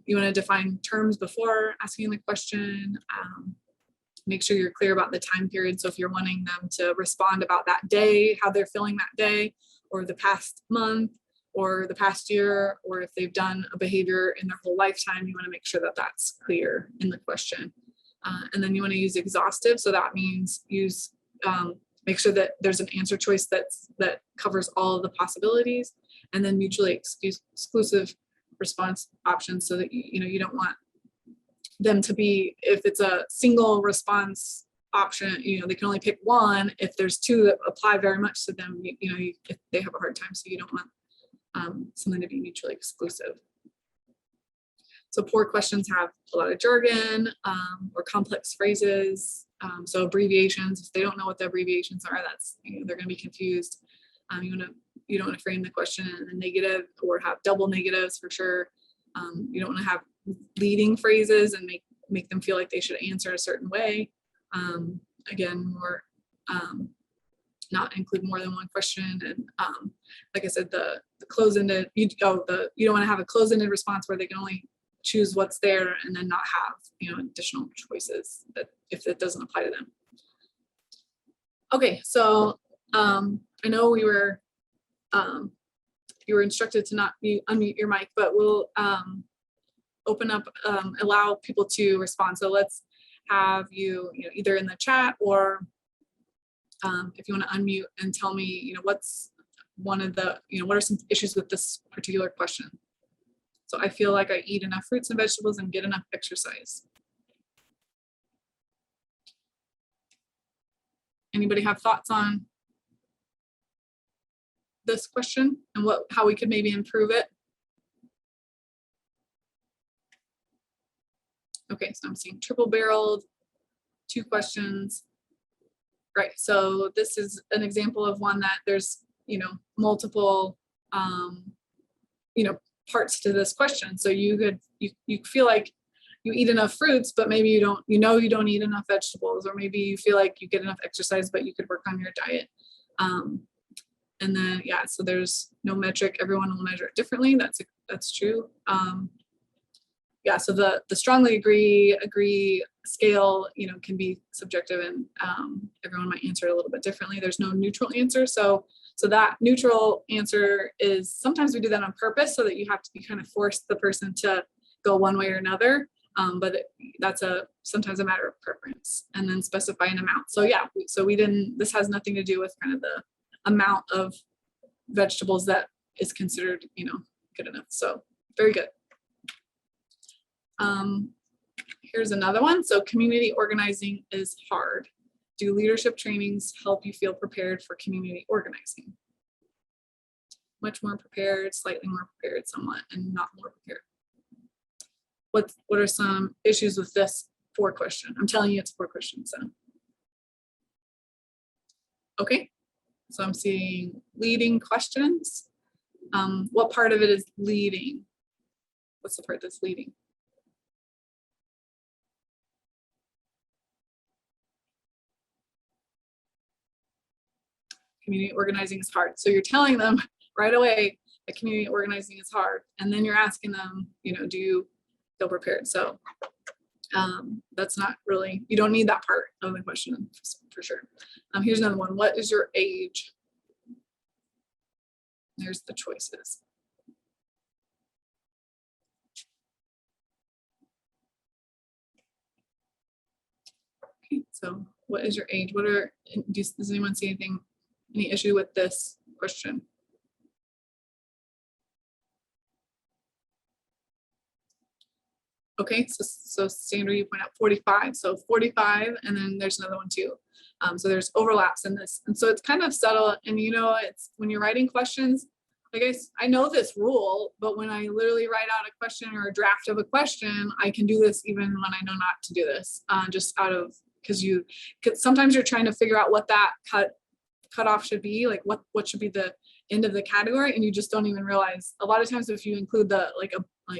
You want to define terms before asking the question. Make sure you're clear about the time period. So if you're wanting them to respond about that day, how they're feeling that day, or the past month, or the past year, or if they've done a behavior in their whole lifetime, you want to make sure that that's clear in the question. And then you want to use exhaustive. So that means make sure that there's an answer choice that covers all of the possibilities, and then mutually exclusive response options, so that you don't want them to be, if it's a single response option, they can only pick one. If there's 2 that apply very much to them, if they have a hard time. So you don't want something to be mutually exclusive. So poor questions have a lot of jargon or complex phrases. So abbreviations, if they don't know what the abbreviations are, that's, they're going to be confused. You don't want to frame the question in a negative or have double negatives for sure. You don't want to have leading phrases and make them feel like they should answer a certain way. Again, more not include more than one question. And like I said, the close-ended, you don't want to have a close-ended response where they can only choose what's there and then not have, additional choices that if it doesn't apply to them. Okay, so I know you were instructed to not unmute your mic, but we'll open up, allow people to respond. So let's have you, either in the chat or if you want to unmute and tell me, what's one of the, what are some issues with this particular question? So I feel like I eat enough fruits and vegetables and get enough exercise. Anybody have thoughts on this question and how we could maybe improve it? Okay, so I'm seeing triple barreled, 2 questions. Right, so this is an example of one that there's, multiple, parts to this question. So you feel like you eat enough fruits, but maybe you don't, you don't eat enough vegetables, or maybe you feel like you get enough exercise, but you could work on your diet. And then, yeah, so there's no metric. Everyone will measure it differently. That's true. Yeah, so the strongly agree scale, can be subjective, and everyone might answer it a little bit differently. There's no neutral answer. So that neutral answer is, sometimes we do that on purpose so that you kind of force the person to go one way or another. But that's sometimes a matter of preference, and then specify an amount. So yeah, this has nothing to do with kind of the amount of vegetables that is considered, good enough. So very good. Here's another one. So community organizing is hard. Do leadership trainings help you feel prepared for community organizing? Much more prepared, slightly more prepared, somewhat, and not more prepared. What are some issues with this 4 question? I'm telling you it's 4 questions. So. Okay, so I'm seeing leading questions. What part of it is leading? What's the part that's leading? Community organizing is hard. So you're telling them right away that community organizing is hard. And then you're asking them, do you feel prepared? So that's not really, you don't need that part of the question for sure. Here's another one. What is your age? There's the choices. Okay, so what is your age? Does anyone see any issue with this question? Okay, so Sandra, you point out 45. So 45, and then there's another one too. So there's overlaps in this. And so it's kind of subtle. And it's when you're writing questions, I know this rule, but when I literally write out a question or a draft of a question, I can do this even when I know not to do this, just out of, because sometimes you're trying to figure out what that cutoff should be, like what should be the end of the category, and you just don't even realize. A lot of times if you include the like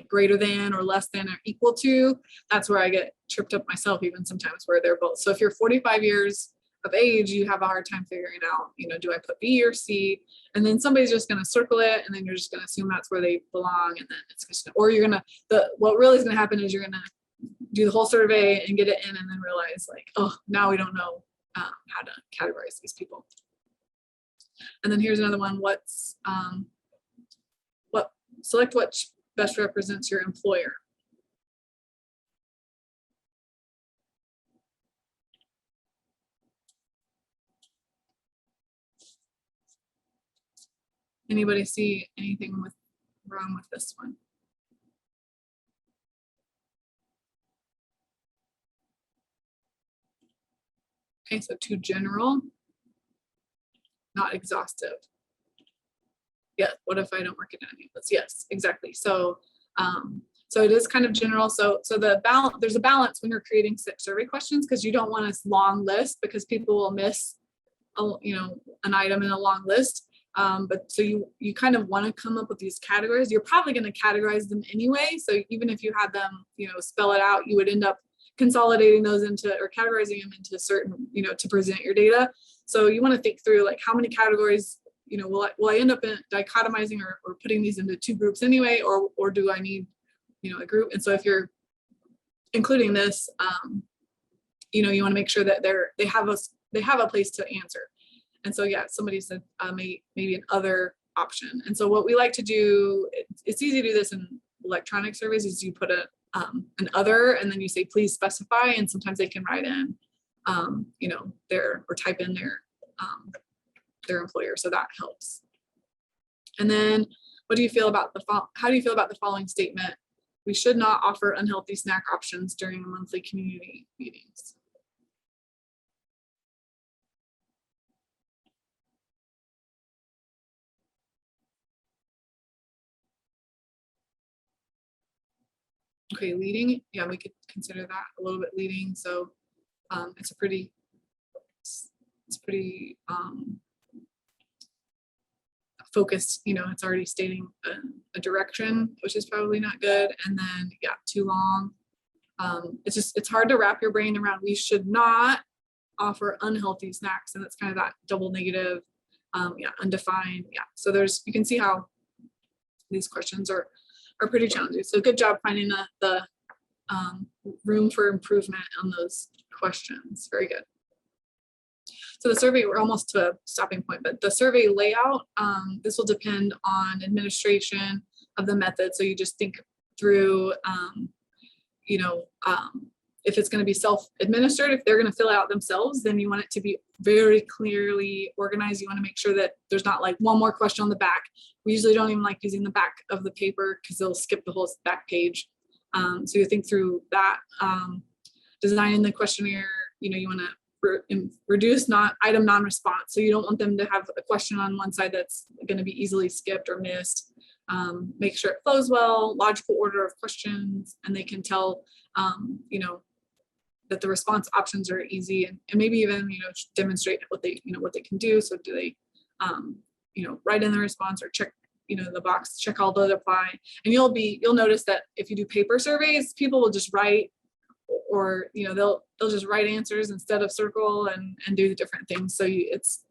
greater than or less than or equal to, that's where I get tripped up myself, even sometimes, where they're both. So if you're 45 years of age, you have a hard time figuring out, do I put B or C? And then somebody's just going to circle it, and then you're just going to assume that's where they belong, and then it's just, or you're going to, what really is going to happen is you're going to do the whole survey and get it in, and then realize like, oh, now we don't know how to categorize these people. And then here's another one. Select what best represents your employer. Anybody see anything wrong with this one? Okay, so too general, not exhaustive. Yeah, what if I don't work in any of this? Yes, exactly. So so it is kind of general. So there's a balance when you're creating survey questions, because you don't want a long list, because people will miss an item in a long list. But so you kind of want to come up with these categories. You're probably going to categorize them anyway. So even if you had them, spell it out, you would end up consolidating those into, or categorizing them into certain, to present your data. So you want to think through like how many categories, will I end up in dichotomizing or putting these into 2 groups anyway, or do I need, a group? And so if you're including this, you want to make sure that they have a place to answer. And so, yeah, somebody said maybe an other option. And so what we like to do, it's easy to do this in electronic surveys, is you put an other, and then you say, please specify. And sometimes they can write in, or type in their employer. So that helps. And then how do you feel about the following statement? We should not offer unhealthy snack options during monthly community meetings. Okay, leading, yeah, we could consider that a little bit leading. So it's pretty focused, it's already stating a direction, which is probably not good. And then, yeah, too long. It's hard to wrap your brain around. We should not offer unhealthy snacks. And that's kind of that double negative, undefined. Yeah, so you can see how these questions are pretty challenging. So good job finding the room for improvement on those questions. Very good. So the survey, we're almost to a stopping point, but the survey layout, this will depend on administration of the method. So you just think through, if it's going to be self-administered, if they're going to fill it out themselves, then you want it to be very clearly organized. You want to make sure that there's not like one more question on the back. We usually don't even like using the back of the paper because they'll skip the whole back page. So you think through that. Designing the questionnaire, you want to reduce item non-response. So you don't want them to have a question on one side that's going to be easily skipped or missed. Make sure it flows well, logical order of questions, and they can tell, that the response options are easy, and maybe even, demonstrate what they can do. So do they, write in the response or check, the box, check all those apply. And you'll notice that if you do paper surveys, people will just write, or they'll just write answers instead of circle and do the different things. So it's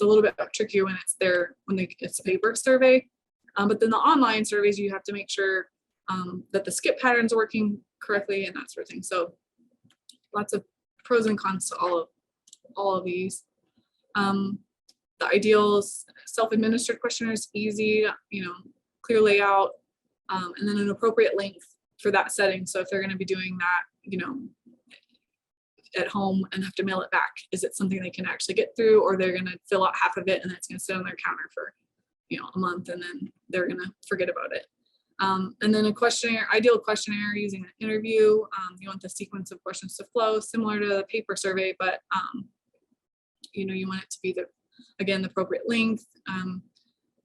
a little bit trickier when it's a paper survey. But then the online surveys, you have to make sure that the skip pattern's working correctly and that sort of thing. So lots of pros and cons to all of these. The ideals, self-administered questionnaires, easy, clear layout, and then an appropriate length for that setting. So if they're going to be doing that, at home and have to mail it back, is it something they can actually get through, or they're going to fill out half of it and it's going to sit on their counter for a month, and then they're going to forget about it. And then ideal questionnaire using an interview. You want the sequence of questions to flow similar to the paper survey, but you want it to be the appropriate length,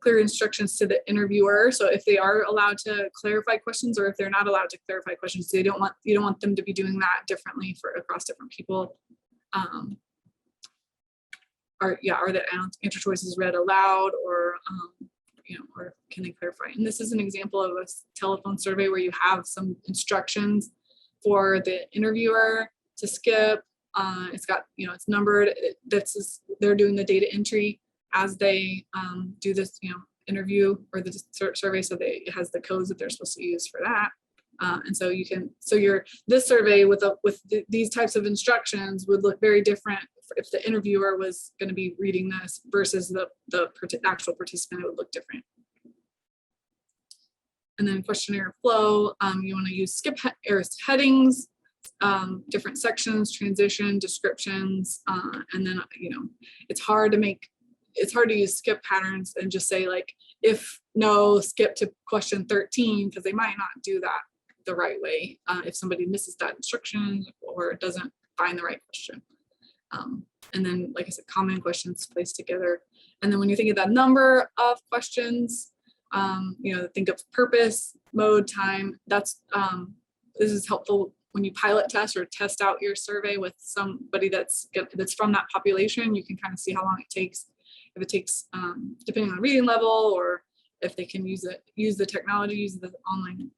clear instructions to the interviewer. So if they are allowed to clarify questions, or if they're not allowed to clarify questions, you don't want them to be doing that differently across different people. Are the answer choices read aloud, or or can they clarify? And this is an example of a telephone survey where you have some instructions for the interviewer to skip. It's got, it's numbered. They're doing the data entry as they do this, interview or the survey. So it has the codes that they're supposed to use for that. And so this survey with these types of instructions would look very different if the interviewer was going to be reading this versus the actual participant. It would look different. And then questionnaire flow, you want to use skip headings, different sections, transition, descriptions, and then it's hard to use skip patterns and just say like, if no, skip to question 13, because they might not do that the right way if somebody misses that instruction or doesn't find the right question. And then, like I said, common questions placed together. And then when you think of that number of questions, think of purpose, mode, time. This is helpful when you pilot test or test out your survey with somebody that's from that population. You can kind of see how long it takes. If it takes, depending on the reading level, or if they can use the technology, use the online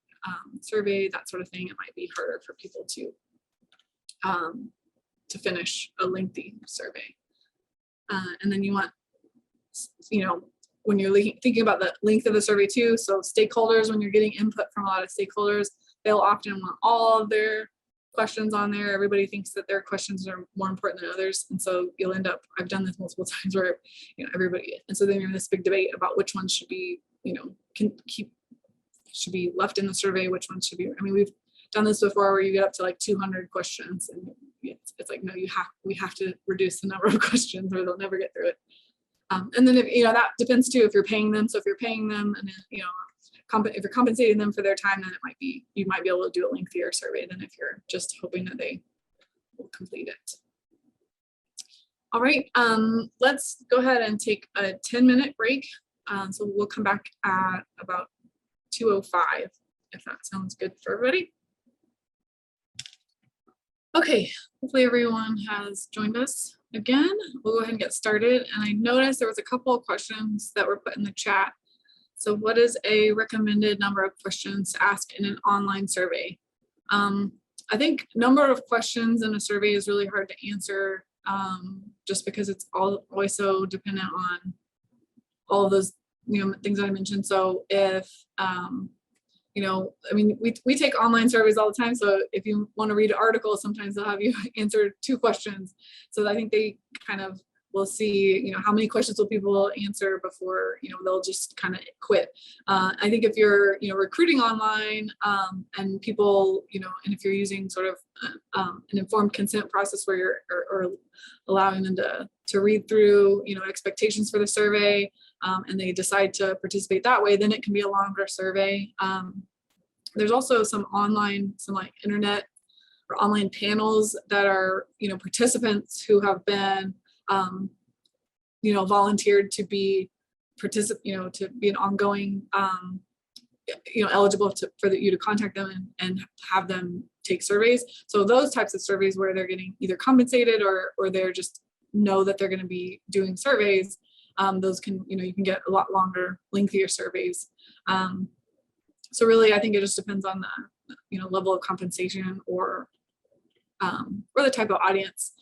survey, that sort of thing, it might be harder for people to finish a lengthy survey. And then you want, when you're thinking about the length of the survey too, so stakeholders, when you're getting input from a lot of stakeholders, they'll often want all of their questions on there. Everybody thinks that their questions are more important than others. And so you'll end up, I've done this multiple times where, everybody, and so then you're in this big debate about which ones should be, should be left in the survey, which ones should be, we've done this before where you get up to like 200 questions and it's like, no, we have to reduce the number of questions or they'll never get through it. And then, that depends too, if you're paying them. So if you're paying them and then, if you're compensating them for their time, then you might be able to do a lengthier survey than if you're just hoping that they will complete it. All right, let's go ahead and take a 10-minute break. So we'll come back at about 2:05, if that sounds good for everybody. Okay, hopefully everyone has joined us again. We'll go ahead and get started. And I noticed there was a couple of questions that were put in the chat. So what is a recommended number of questions to ask in an online survey? I think number of questions in a survey is really hard to answer just because it's always so dependent on all of those things that I mentioned. So if we take online surveys all the time. So if you want to read an article, sometimes they'll have you answer 2 questions. So I think they kind of will see, how many questions will people answer before, they'll just kind of quit. I think if you're, recruiting online and people, and if you're using sort of an informed consent process where you're or allowing them to read through, expectations for the survey, and they decide to participate that way, then it can be a longer survey. There's also some like internet or online panels that are, participants who have been, volunteered to be to be an ongoing, eligible for you to contact them and have them take surveys. So those types of surveys where they're getting either compensated or they're just know that they're going to be doing surveys. Those can, you can get a lot longer, lengthier surveys. So really, I think it just depends on the, level of compensation or the type of audience.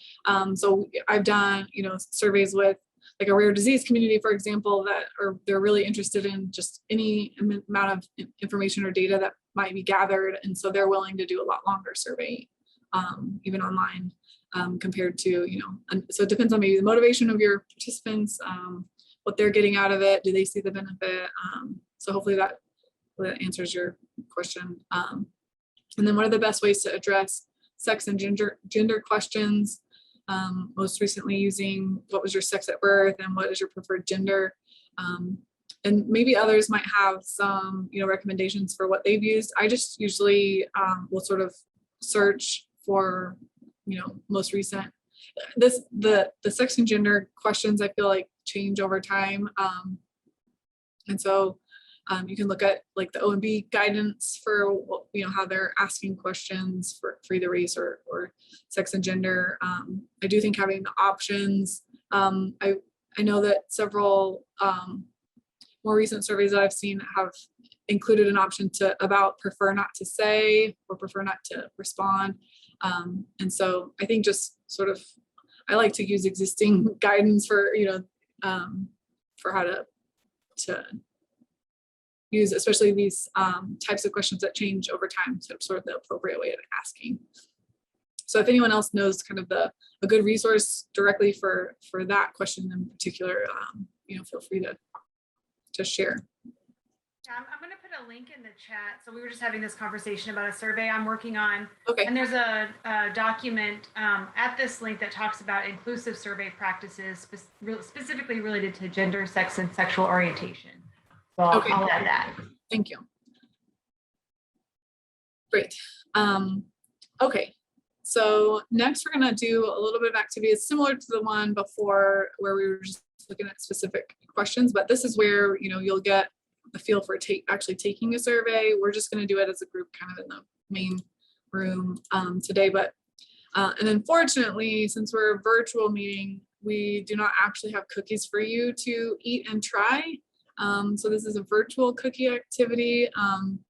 So I've done, surveys with like a rare disease community, for example, they're really interested in just any amount of information or data that might be gathered. And so they're willing to do a lot longer survey, even online, compared to, so it depends on maybe the motivation of your participants, what they're getting out of it. Do they see the benefit? So hopefully that answers your question. And then what are the best ways to address sex and gender questions? Most recently using what was your sex at birth and what is your preferred gender? And maybe others might have some, recommendations for what they've used. I just usually will sort of search for, most recent. The sex and gender questions I feel like change over time. And so you can look at like the OMB guidance for, how they're asking questions for either race or sex and gender. I do think having the options, I know that several more recent surveys that I've seen have included an option about prefer not to say or prefer not to respond. And so I think just sort of, I like to use existing guidance for, for how to use, especially these types of questions that change over time. So sort of the appropriate way of asking. So if anyone else knows kind of a good resource directly for that question in particular, feel free to share. Yeah, I'm going to put a link in the chat. So we were just having this conversation about a survey I'm working on. Okay. And there's a document at this link that talks about inclusive survey practices specifically related to gender, sex, and sexual orientation. So I'll add that. Thank you. Great. Okay. So next we're going to do a little bit of activity. It's similar to the one before where we were just looking at specific questions, but this is where, you'll get a feel for actually taking a survey. We're just going to do it as a group kind of in the main room today. But and unfortunately, since we're a virtual meeting, we do not actually have cookies for you to eat and try. So this is a virtual cookie activity,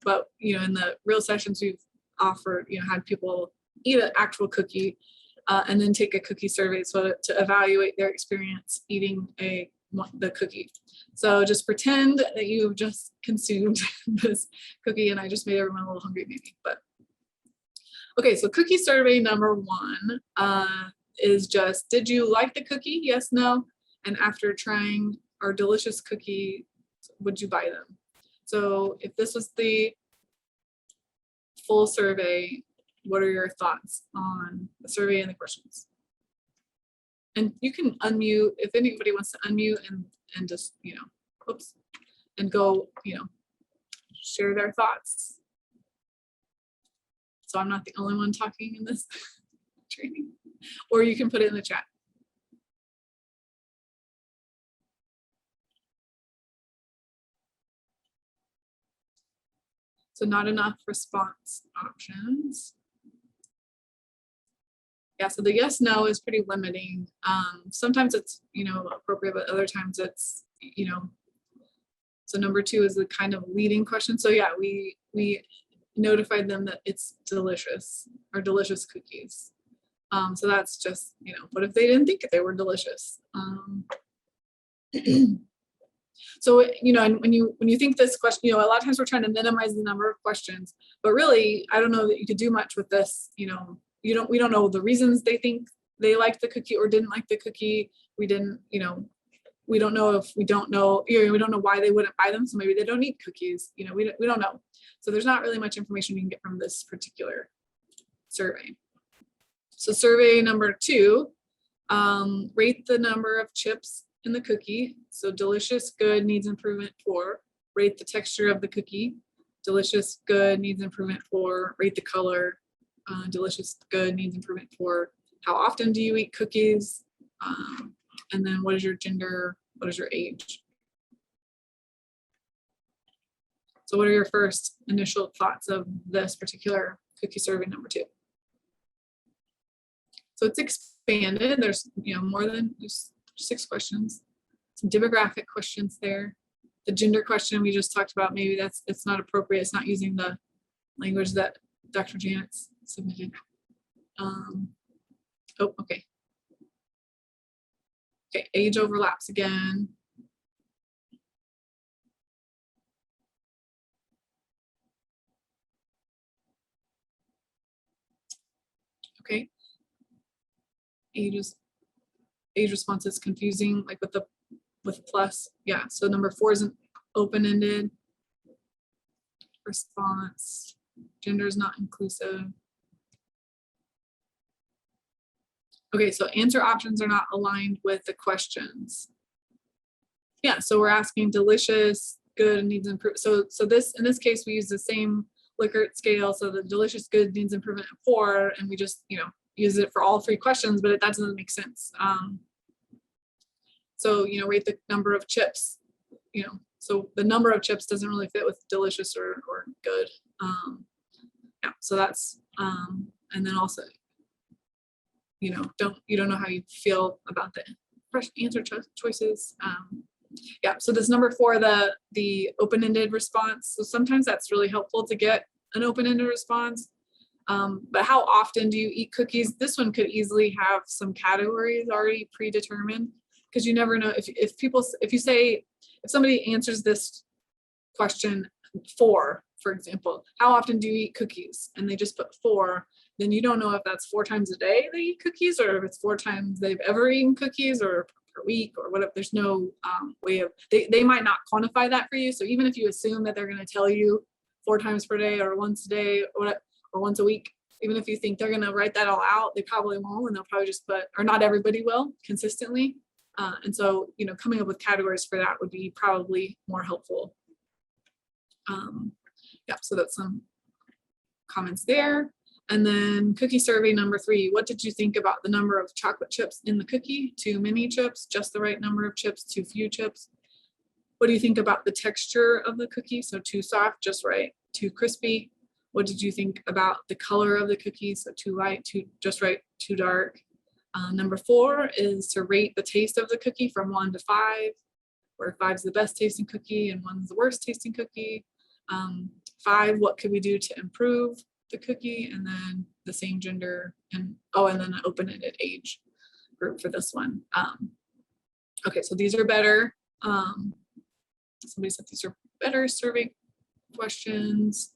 but in the real sessions we've offered, had people eat an actual cookie. and then take a cookie survey so to evaluate their experience eating the cookie. So just pretend that you've just consumed this cookie, and I just made everyone a little hungry maybe, but. Okay, so cookie survey number 1 is just, did you like the cookie? Yes, no. And after trying our delicious cookie, would you buy them? So if this was the full survey, what are your thoughts on the survey and the questions? And you can unmute if anybody wants to unmute and just, oops, and go, share their thoughts. So I'm not the only one talking in this training, or you can put it in the chat. So not enough response options. Yeah, so the yes, no is pretty limiting. Sometimes it's, appropriate, but other times it's, so number 2 is the kind of leading question. So yeah, we notified them that it's delicious, or delicious cookies. So that's just, what if they didn't think they were delicious? So, and when you think this question, a lot of times we're trying to minimize the number of questions, but really, I don't know that you could do much with this. We don't know the reasons they think they liked the cookie or didn't like the cookie. We didn't, we don't know if we don't know why they wouldn't buy them. So maybe they don't eat cookies. We don't know. So there's not really much information you can get from this particular survey. So survey number 2, rate the number of chips in the cookie. So delicious, good, needs improvement 4. Rate the texture of the cookie. Delicious, good, needs improvement 4. Rate the color. Delicious, good, needs improvement 4. How often do you eat cookies? And then what is your gender? What is your age? So what are your first initial thoughts of this particular cookie survey number 2? So it's expanded. There's more than just 6 questions. Some demographic questions there. The gender question we just talked about, maybe it's not appropriate. It's not using the language that Dr. Janet's submitted. Oh, okay. Okay, age overlaps again. Okay. Age response is confusing, like with plus. Yeah, so number 4 is an open-ended response. Gender is not inclusive. Okay, so answer options are not aligned with the questions. Yeah, so we're asking delicious, good, needs improvement. So this, in this case, we use the same Likert scale. So the delicious, good, needs improvement 4, and we just, use it for all 3 questions, but that doesn't make sense. So, rate the number of chips, so the number of chips doesn't really fit with delicious or good. Yeah, so that's, and then also, you don't know how you feel about the answer choices. Yeah, so this number 4, the open-ended response. So sometimes that's really helpful to get an open-ended response. But how often do you eat cookies? This one could easily have some categories already predetermined, because you never know if somebody answers this question 4, for example, how often do you eat cookies? And they just put 4, then you don't know if that's 4 times a day they eat cookies, or if it's 4 times they've ever eaten cookies, or per week, or whatever. There's no way of, they might not quantify that for you. So even if you assume that they're going to tell you 4 times per day, or once a day, or once a week, even if you think they're going to write that all out, they probably won't, and they'll probably just put, or not everybody will consistently. And so, coming up with categories for that would be probably more helpful. Yeah, so that's some comments there. And then cookie survey number 3, what did you think about the number of chocolate chips in the cookie? Too many chips, just the right number of chips, too few chips? What do you think about the texture of the cookie? So too soft, just right, too crispy. What did you think about the color of the cookie? So too light, too just right, too dark. Number 4 is to rate the taste of the cookie from 1 to 5, where 5 is the best tasting cookie and 1 is the worst tasting cookie. 5, what could we do to improve? the cookie, and then the same gender, and then an open-ended age group for this one. Okay, so these are better. Somebody said these are better survey questions.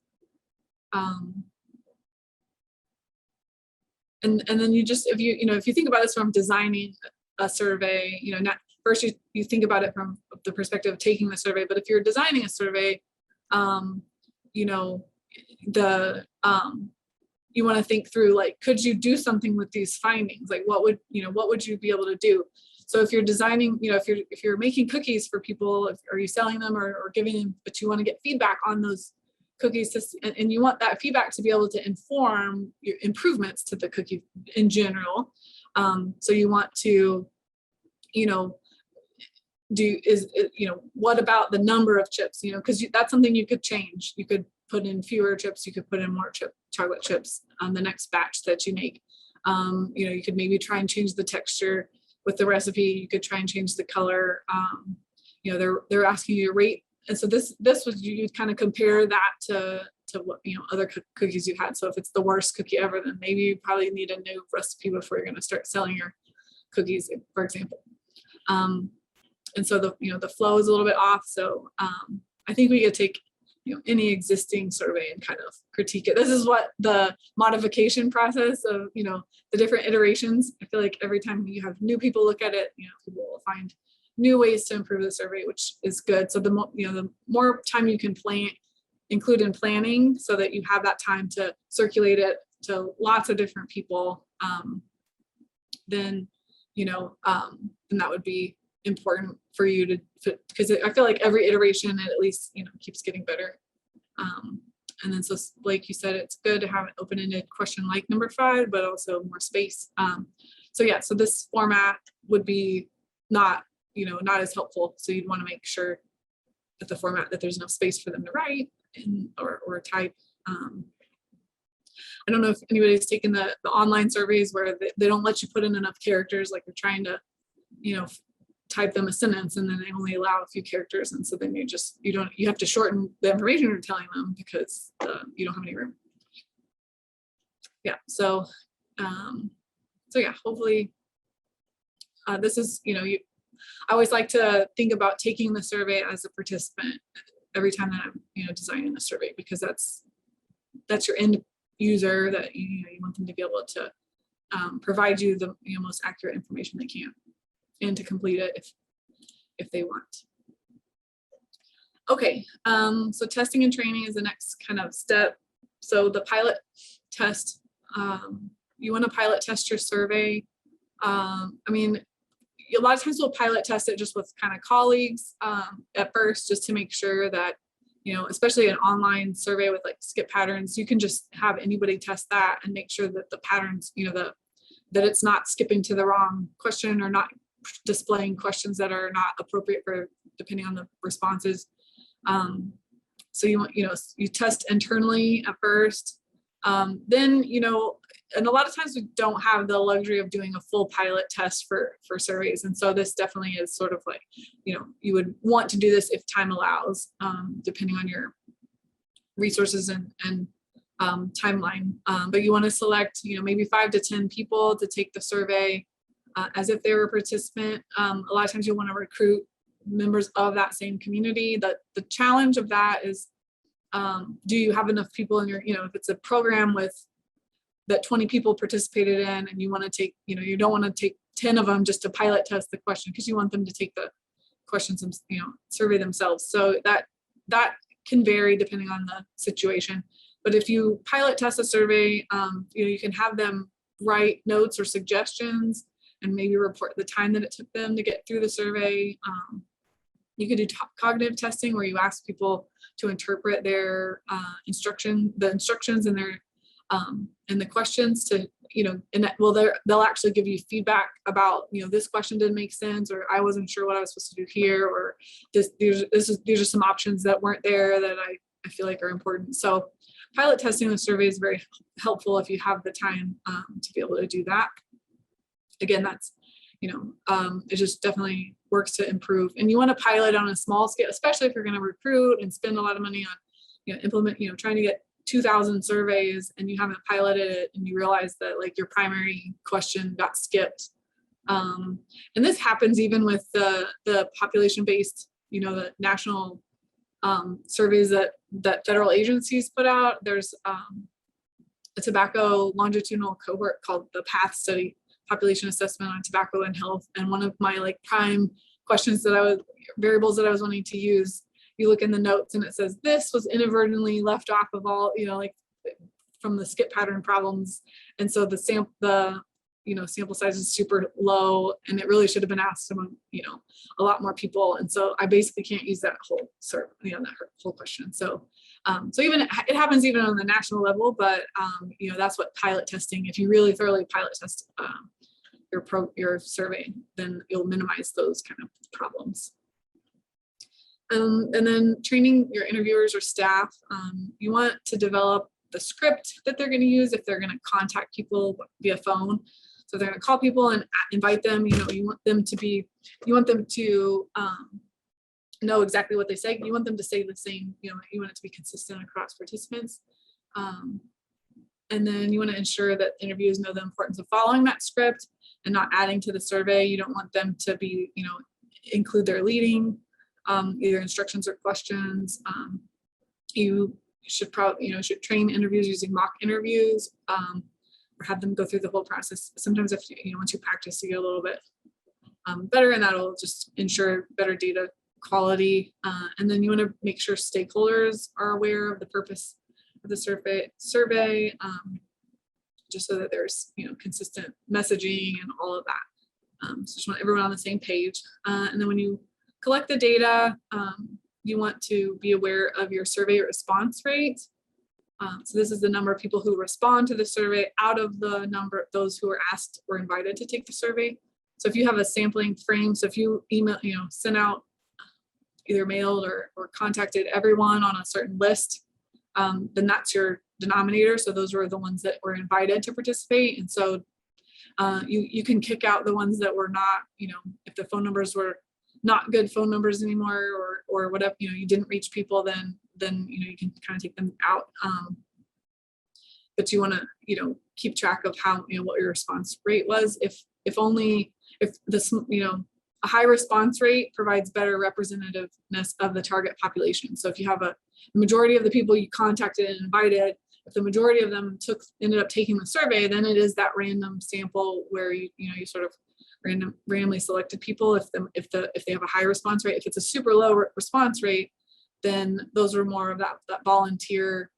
And then you just, if you think about this from designing a survey, not first you think about it from the perspective of taking the survey, but if you're designing a survey, you want to think through, like, could you do something with these findings? Like, what would you be able to do? So if you're designing, if you're making cookies for people, are you selling them or giving them, but you want to get feedback on those cookies, and you want that feedback to be able to inform your improvements to the cookie in general. So you want to, what about the number of chips, because that's something you could change. You could put in fewer chips, you could put in more chocolate chips on the next batch that you make. You could maybe try and change the texture with the recipe. You could try and change the color. They're asking you to rate. And so this was, you kind of compare that to what, other cookies you had. So if it's the worst cookie ever, then maybe you probably need a new recipe before you're going to start selling your cookies, for example. And so the flow is a little bit off. So I think we could take any existing survey and kind of critique it. This is what the modification process of the different iterations. I feel like every time you have new people look at it, people will find new ways to improve the survey, which is good. So the more time you can include in planning, so that you have that time to circulate it to lots of different people, then that would be important for you to, because I feel like every iteration it at least keeps getting better. And then, so like you said, it's good to have an open-ended question like number 5, but also more space. So this format would be not as helpful. So you'd want to make sure that the format, that there's enough space for them to write or type. I don't know if anybody's taken the online surveys where they don't let you put in enough characters, like you're trying to, type them a sentence and then they only allow a few characters. And so then you have to shorten the information you're telling them because you don't have any room. Yeah. So, hopefully this is, I always like to think about taking the survey as a participant every time that I'm, designing a survey, because that's your end user, that you want them to be able to provide you the most accurate information they can, and to complete it if they want. Okay, so testing and training is the next kind of step. So the pilot test, you want to pilot test your survey. A lot of times we'll pilot test it just with kind of colleagues at first, just to make sure that, especially an online survey with like skip patterns, you can just have anybody test that and make sure that the patterns, that it's not skipping to the wrong question or not displaying questions that are not appropriate for depending on the responses. So you want, you test internally at first. Then, and a lot of times we don't have the luxury of doing a full pilot test for surveys. And so this definitely is sort of like, you would want to do this if time allows, depending on your resources and timeline. But you want to select, maybe 5 to 10 people to take the survey as if they were a participant. A lot of times you want to recruit members of that same community. The challenge of that is, do you have enough people in your, if it's a program that 20 people participated in, and you want to take, you don't want to take 10 of them just to pilot test the question, because you want them to take the questions and, survey themselves. So that can vary depending on the situation. But if you pilot test a survey, you can have them write notes or suggestions and maybe report the time that it took them to get through the survey. You could do cognitive testing, where you ask people to interpret their the instructions and their and the questions to, they'll actually give you feedback about, this question didn't make sense, or I wasn't sure what I was supposed to do here, or these are some options that weren't there that I feel like are important. So pilot testing the survey is very helpful if you have the time to be able to do that. Again, that's, it just definitely works to improve. And you want to pilot on a small scale, especially if you're going to recruit and spend a lot of money on, implement, trying to get 2,000 surveys and you haven't piloted it and you realize that like your primary question got skipped. And this happens even with the population-based, the national surveys that federal agencies put out. There's a tobacco longitudinal cohort called the PATH study, Population Assessment on Tobacco and Health. And one of my like prime questions variables that I was wanting to use, you look in the notes and it says, this was inadvertently left off of all, like from the skip pattern problems. And so the sample size is super low and it really should have been asked among, a lot more people. And so I basically can't use that whole that whole question. So, so even it happens even on the national level, but that's what pilot testing, if you really thoroughly pilot test your survey, then you'll minimize those kind of problems. And then training your interviewers or staff, you want to develop the script that they're going to use if they're going to contact people via phone. So they're going to call people and invite them. You want them to know exactly what they say. You want them to say the same. You want it to be consistent across participants. And then you want to ensure that interviews know the importance of following that script and not adding to the survey. You don't want them to be, include their leading, either instructions or questions. You should probably, should train interviews using mock interviews, or have them go through the whole process. Sometimes if once you practice, you get a little bit better, and that'll just ensure better data quality. And then you want to make sure stakeholders are aware of the purpose of the survey, just so that there's consistent messaging and all of that. So just want everyone on the same page. And then when you collect the data, you want to be aware of your survey response rate. So this is the number of people who respond to the survey out of the number of those who are asked or invited to take the survey. So if you have a sampling frame, so if you email, sent out, either mailed or contacted everyone on a certain list, then that's your denominator. So those were the ones that were invited to participate. And so you can kick out the ones that were not, if the phone numbers were not good phone numbers anymore, or whatever, you didn't reach people, then you can kind of take them out. But you want to, keep track of how, what your response rate was. If this, a high response rate provides better representativeness of the target population. So if you have a majority of the people you contacted and invited, if the majority of them ended up taking the survey, then it is that random sample where you sort of randomly selected people. If they have a high response rate, if it's a super low response rate, then those are more of that volunteer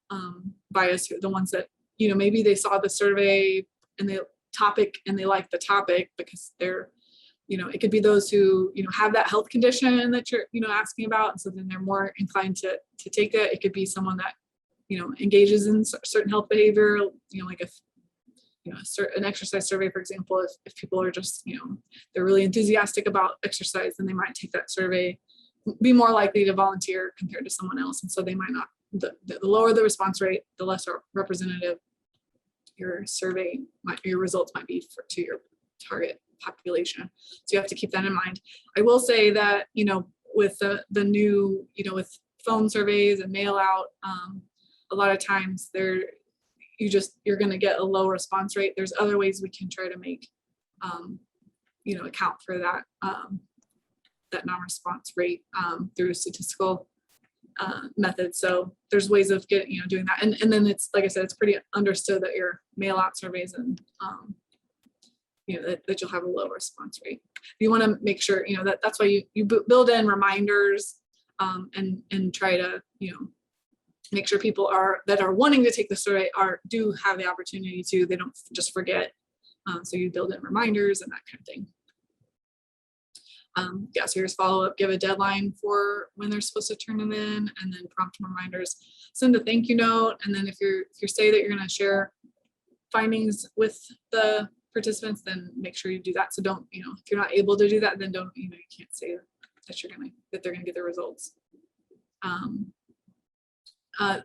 bias, the ones that maybe they saw the survey and the topic and they like the topic because they're it could be those who have that health condition that you're asking about, and so then they're more inclined to take it. It could be someone that engages in certain health behavior, like if an exercise survey, for example, if people are just they're really enthusiastic about exercise, then they might take that survey, be more likely to volunteer compared to someone else, and so they might not. The lower the response rate, the less representative your results might be to your target population. So you have to keep that in mind. I will say that with the new with phone surveys and mail out, a lot of times you're going to get a low response rate. There's other ways we can try to make account for that that non-response rate through statistical methods. So there's ways of doing that, and then it's, like I said, it's pretty understood that your mail out surveys and that you'll have a low response rate. You want to make sure that's why you build in reminders and try to make sure people that are wanting to take the survey do have the opportunity to. They don't just forget. So you build in reminders and that kind of thing. So here's follow-up, give a deadline for when they're supposed to turn them in, and then prompt reminders, send a thank you note. And then if you say that you're going to share findings with the participants, then make sure you do that. So don't, if you're not able to do that, then don't, you can't say that they're going to get the results.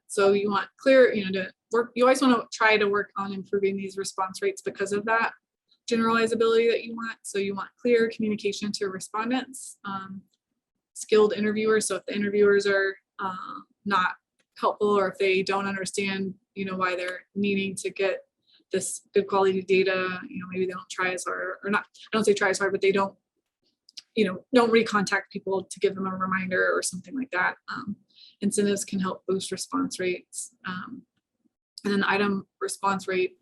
So you want clear, to work, you always want to try to work on improving these response rates because of that generalizability that you want. So you want clear communication to respondents, skilled interviewers. So if the interviewers are not helpful, or if they don't understand, why they're needing to get this good quality data, maybe they don't try as hard, or not, I don't say try as hard, but they don't, don't recontact people to give them a reminder or something like that. Incentives can help boost response rates. And then the item response rate,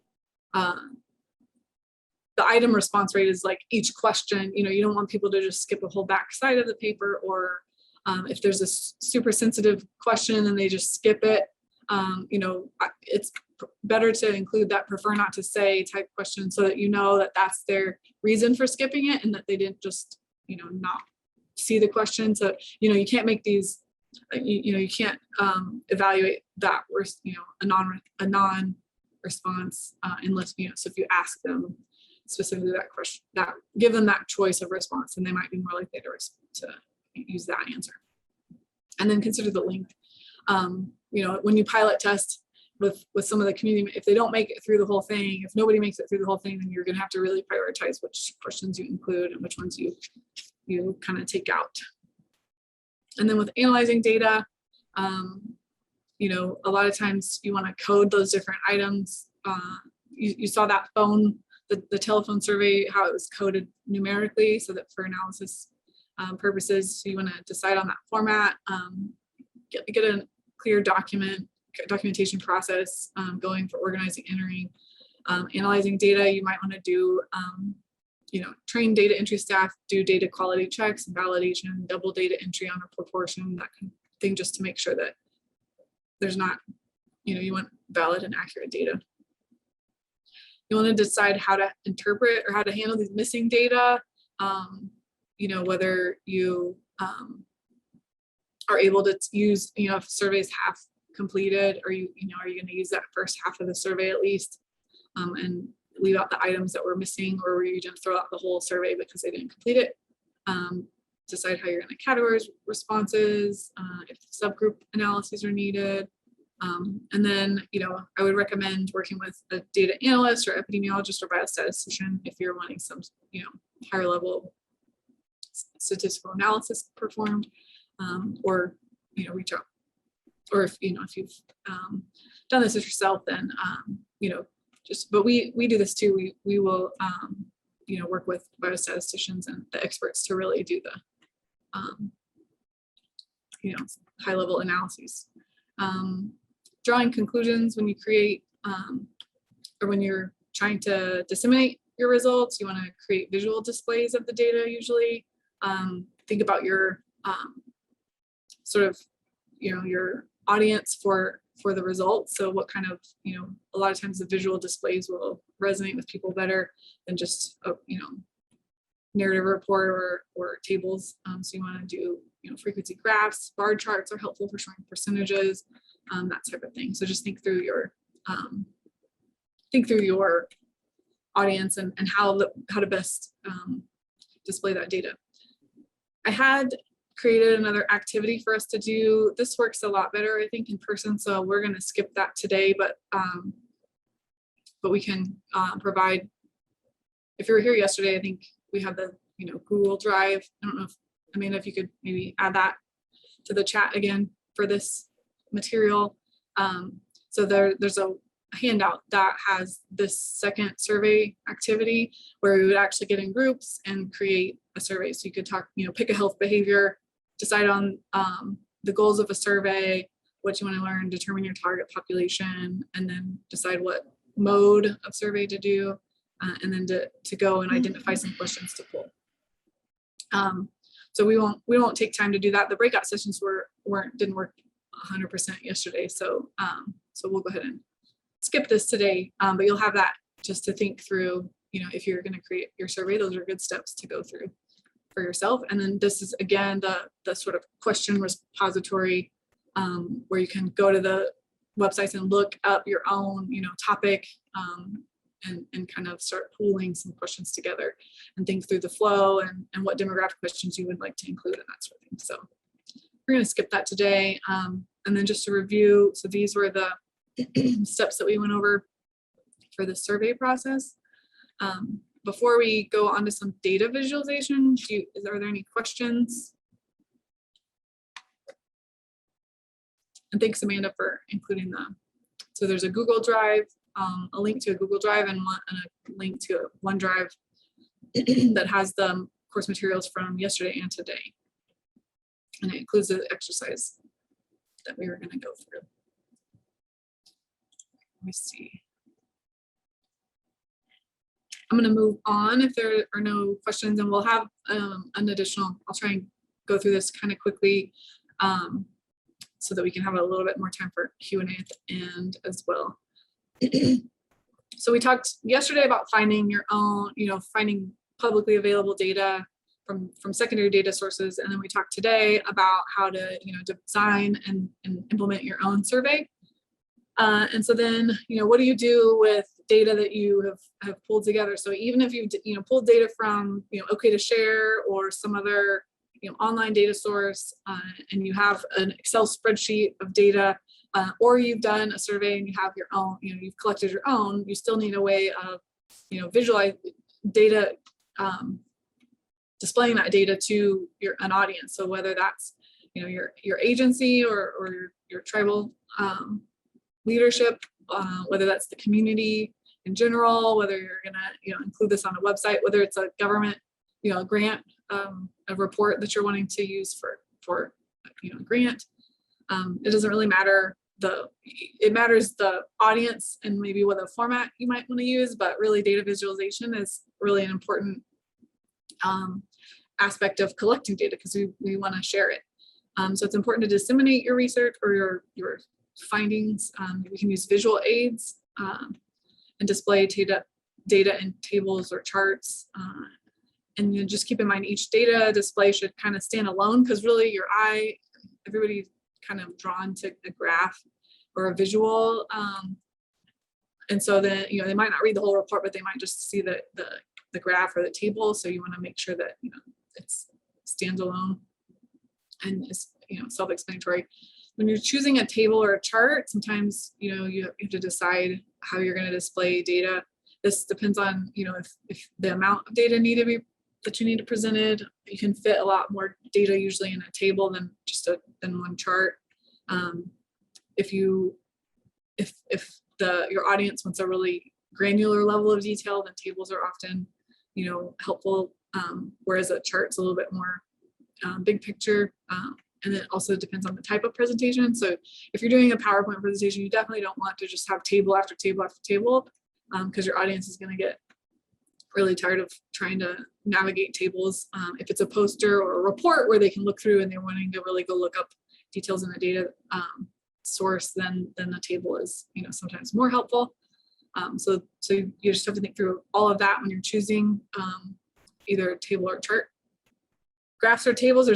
is like each question, you don't want people to just skip a whole back side of the paper, or if there's a super sensitive question and they just skip it, it's better to include that prefer not to say type question, so that that that's their reason for skipping it, and that they didn't just, not see the question. So, you can't make these, you can't evaluate that a non-response unless, so if you ask them specifically that question, that give them that choice of response, and they might be more likely to use that answer. And then consider the length. When you pilot test with some of the community, if they don't make it through the whole thing, if nobody makes it through the whole thing, then you're going to have to really prioritize which questions you include and which ones you kind of take out. And then with analyzing data, a lot of times you want to code those different items. You saw that the telephone survey, how it was coded numerically, so that for analysis purposes, so you want to decide on that format, get a clear documentation process going for organizing, entering, analyzing data. You might want to do, train data entry staff, do data quality checks, validation, double data entry on a proportion, that kind of thing, just to make sure that there's not, you want valid and accurate data. You want to decide how to interpret or how to handle these missing data, whether you are able to use, if surveys half completed, or are you going to use that first half of the survey at least, and leave out the items that were missing, or were you going to throw out the whole survey because they didn't complete it? Decide how you're going to categorize responses, if subgroup analyses are needed. And then, I would recommend working with a data analyst or epidemiologist or biostatistician if you're wanting some, higher level statistical analysis performed, or, reach out. Or if you've done this yourself, then, but we do this too. We will, work with biostatisticians and the experts to really do the, high level analyses. Drawing conclusions when you create, or when you're trying to disseminate your results, you want to create visual displays of the data usually. Think about your sort of, your audience for the results. So what kind of, a lot of times the visual displays will resonate with people better than just a, narrative report or tables. So you want to do, frequency graphs, bar charts are helpful for showing percentages, that type of thing. So just think through your audience and how to best display that data. I had created another activity for us to do. This works a lot better, I think, in person. So we're going to skip that today, but we can provide, if you were here yesterday, I think we have the, Google Drive. I don't know if, Amanda, if you could maybe add that to the chat again for this material. So there's a handout that has this second survey activity where we would actually get in groups and create a survey. So you could talk, pick a health behavior, decide on the goals of a survey, what you want to learn, determine your target population, and then decide what mode of survey to do, and then to go and identify some questions to pull. So we won't take time to do that. The breakout sessions didn't work 100% yesterday, so we'll go ahead and skip this today. But you'll have that just to think through. If you're going to create your survey, those are good steps to go through for yourself. And then this is again the sort of question repository where you can go to the websites and look up your own topic and kind of start pooling some questions together and think through the flow and what demographic questions you would like to include and that sort of thing. So we're going to skip that today. And then just to review, so these were the steps that we went over for the survey process. Before we go on to some data visualization, are there any questions? And thanks, Amanda, for including them. So there's a Google Drive, a link to a Google Drive and a link to a OneDrive that has the course materials from yesterday and today. And it includes the exercise that we were going to go through. Let me see. I'm going to move on if there are no questions, and we'll have an additional, I'll try and go through this kind of quickly so that we can have a little bit more time for Q&A at the end as well. So we talked yesterday about finding your own, finding publicly available data from secondary data sources. And then we talked today about how to, design and implement your own survey. And so then, what do you do with data that you have pulled together? So even if you've, pulled data from, OK2Share or some other, online data source, and you have an Excel spreadsheet of data, or you've done a survey and you have your own, you've collected your own, you still need a way of, visualize data, displaying that data to an audience. So whether that's, your agency or your tribal leadership, whether that's the community in general, whether you're gonna, include this on a website, whether it's a government, grant, a report that you're wanting to use for a grant. It doesn't really matter. It matters the audience and maybe what the format you might want to use, but really data visualization is really an important aspect of collecting data because we want to share it. So it's important to disseminate your research or your findings. We can use visual aids and display data in tables or charts. And you just keep in mind each data display should kind of stand alone because really your eye, everybody's kind of drawn to a graph or a visual. And so then, they might not read the whole report, but they might just see the graph or the table. So you want to make sure that, it stands alone and is, self-explanatory. When you're choosing a table or a chart, sometimes, you have to decide how you're going to display data. This depends on, if the amount of data that you need presented. You can fit a lot more data usually in a table than than one chart. If your audience wants a really granular level of detail, then tables are often, helpful. Whereas a chart's a little bit more big picture. And it also depends on the type of presentation. So if you're doing a PowerPoint presentation, you definitely don't want to just have table after table after table because your audience is going to get really tired of trying to navigate tables. If it's a poster or a report where they can look through and they're wanting to really go look up details in the data source, then the table is, sometimes more helpful. So you just have to think through all of that when you're choosing either a table or a chart. Graphs or tables,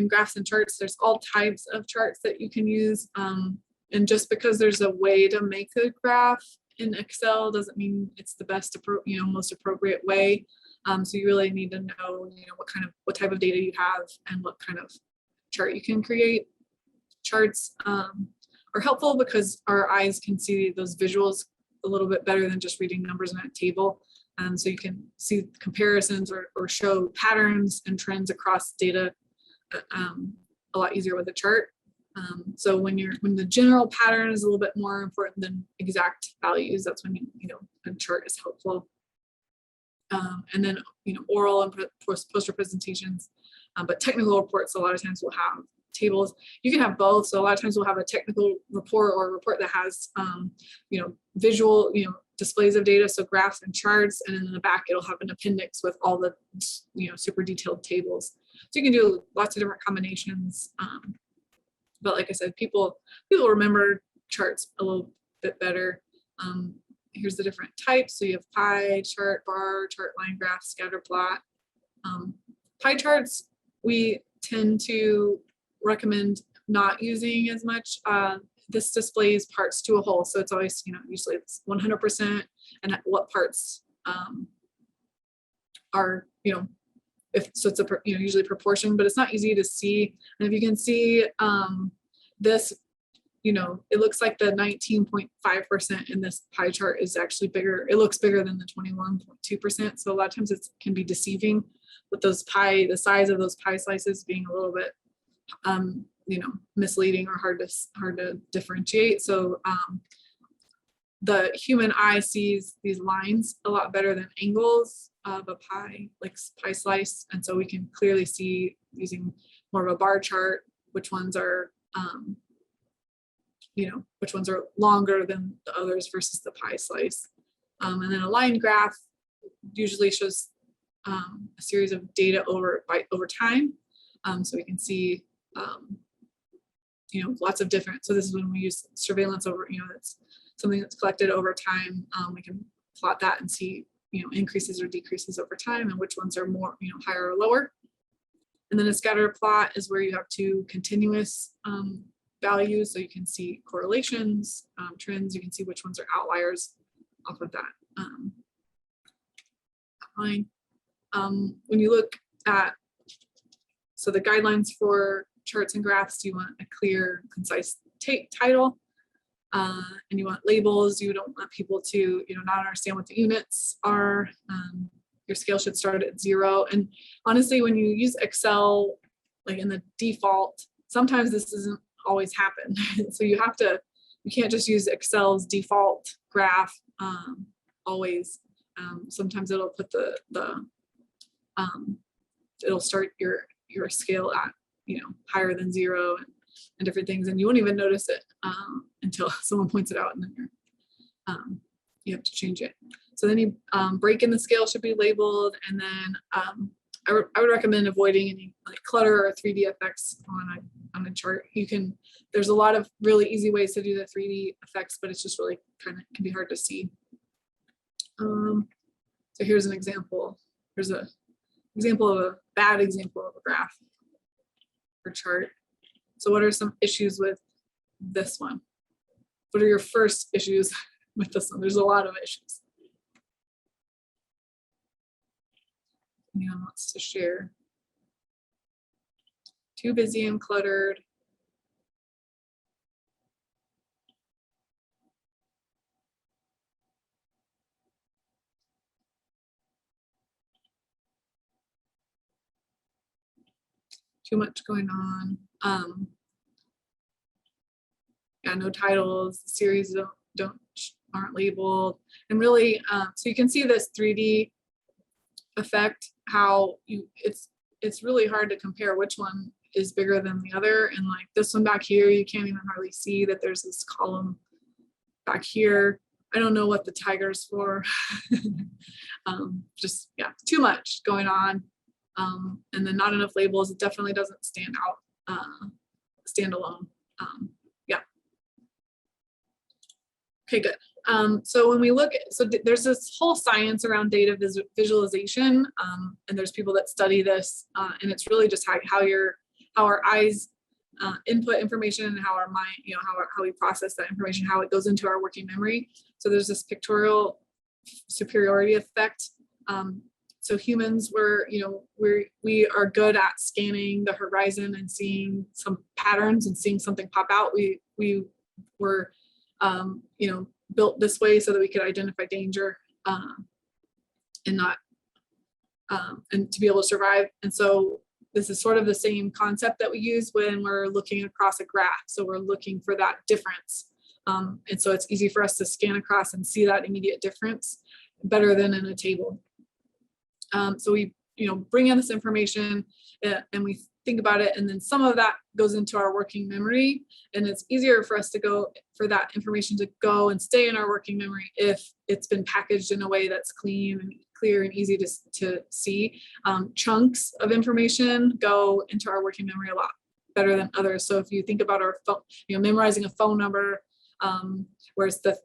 graphs and charts, there's all types of charts that you can use. And just because there's a way to make a graph in Excel doesn't mean it's the best, most appropriate way. So you really need to know, what type of data you have and what kind of chart you can create. Charts are helpful because our eyes can see those visuals a little bit better than just reading numbers in a table. So you can see comparisons or show patterns and trends across data a lot easier with a chart. So when the general pattern is a little bit more important than exact values, that's when a chart is helpful. And then oral and poster presentations, but technical reports a lot of times will have tables. You can have both. So a lot of times we'll have a technical report or a report that has visual displays of data, so graphs and charts, and in the back it'll have an appendix with all the super detailed tables. So you can do lots of different combinations. But like I said, people remember charts a little bit better. Here's the different types. So you have pie chart, bar chart, line graph, scatter plot. Pie charts we tend to recommend not using as much. This displays parts to a whole, so it's always usually it's 100%, and what parts are so it's a usually proportion, but it's not easy to see. And if you can see this, it looks like the 19.5% in this pie chart is actually bigger. It looks bigger than the 21.2%. So a lot of times it can be deceiving with the size of those pie slices being a little bit misleading or hard to differentiate. So the human eye sees these lines a lot better than angles of a pie, like pie slice. And so we can clearly see using more of a bar chart, which ones are, which ones are longer than the others versus the pie slice. And then a line graph usually shows a series of data over time. So we can see, lots of different, so this is when we use surveillance over, it's something that's collected over time. We can plot that and see, increases or decreases over time and which ones are more, higher or lower. And then a scatter plot is where you have two continuous values. So you can see correlations, trends, you can see which ones are outliers off of that line. When you look at, so the guidelines for charts and graphs, you want a clear, concise title, and you want labels. You don't want people to, not understand what the units are. Your scale should start at 0. And honestly, when you use Excel, like in the default, sometimes this doesn't always happen. So you can't just use Excel's default graph always. Sometimes it'll put it'll start your scale at, higher than 0 and different things. And you won't even notice it until someone points it out, and then you have to change it. So then you break in the scale should be labeled. And then I would recommend avoiding any like clutter or 3D effects on a chart. There's a lot of really easy ways to do the 3D effects, but it's just really can be hard to see. So here's an example. Here's an example of a bad example of a graph or chart. So what are some issues with this one? What are your first issues with this one? There's a lot of issues. Anyone wants to share? Too busy and cluttered. Too much going on. Yeah, no titles, series aren't labeled. And really, so you can see this 3D effect, how it's really hard to compare which one is bigger than the other. And like this one back here, you can't even hardly see that there's this column back here. I don't know what the tiger's for. Just, yeah, too much going on. And then not enough labels. It definitely doesn't stand out, stand alone. Yeah. Okay, good. So when we look at, there's this whole science around data visualization, and there's people that study this, and it's really just how our eyes input information and how our mind, how we process that information, how it goes into our working memory. So there's this pictorial superiority effect. So humans we are good at scanning the horizon and seeing some patterns and seeing something pop out. We were, built this way so that we could identify danger and not, and to be able to survive. And so this is sort of the same concept that we use when we're looking across a graph. So we're looking for that difference. And so it's easy for us to scan across and see that immediate difference better than in a table. So we, bring in this information and we think about it, and then some of that goes into our working memory, and it's easier for us to go for that information to go and stay in our working memory if it's been packaged in a way that's clean and clear and easy to see. Chunks of information go into our working memory a lot better than others. So if you think about our phone, memorizing a phone number, whereas the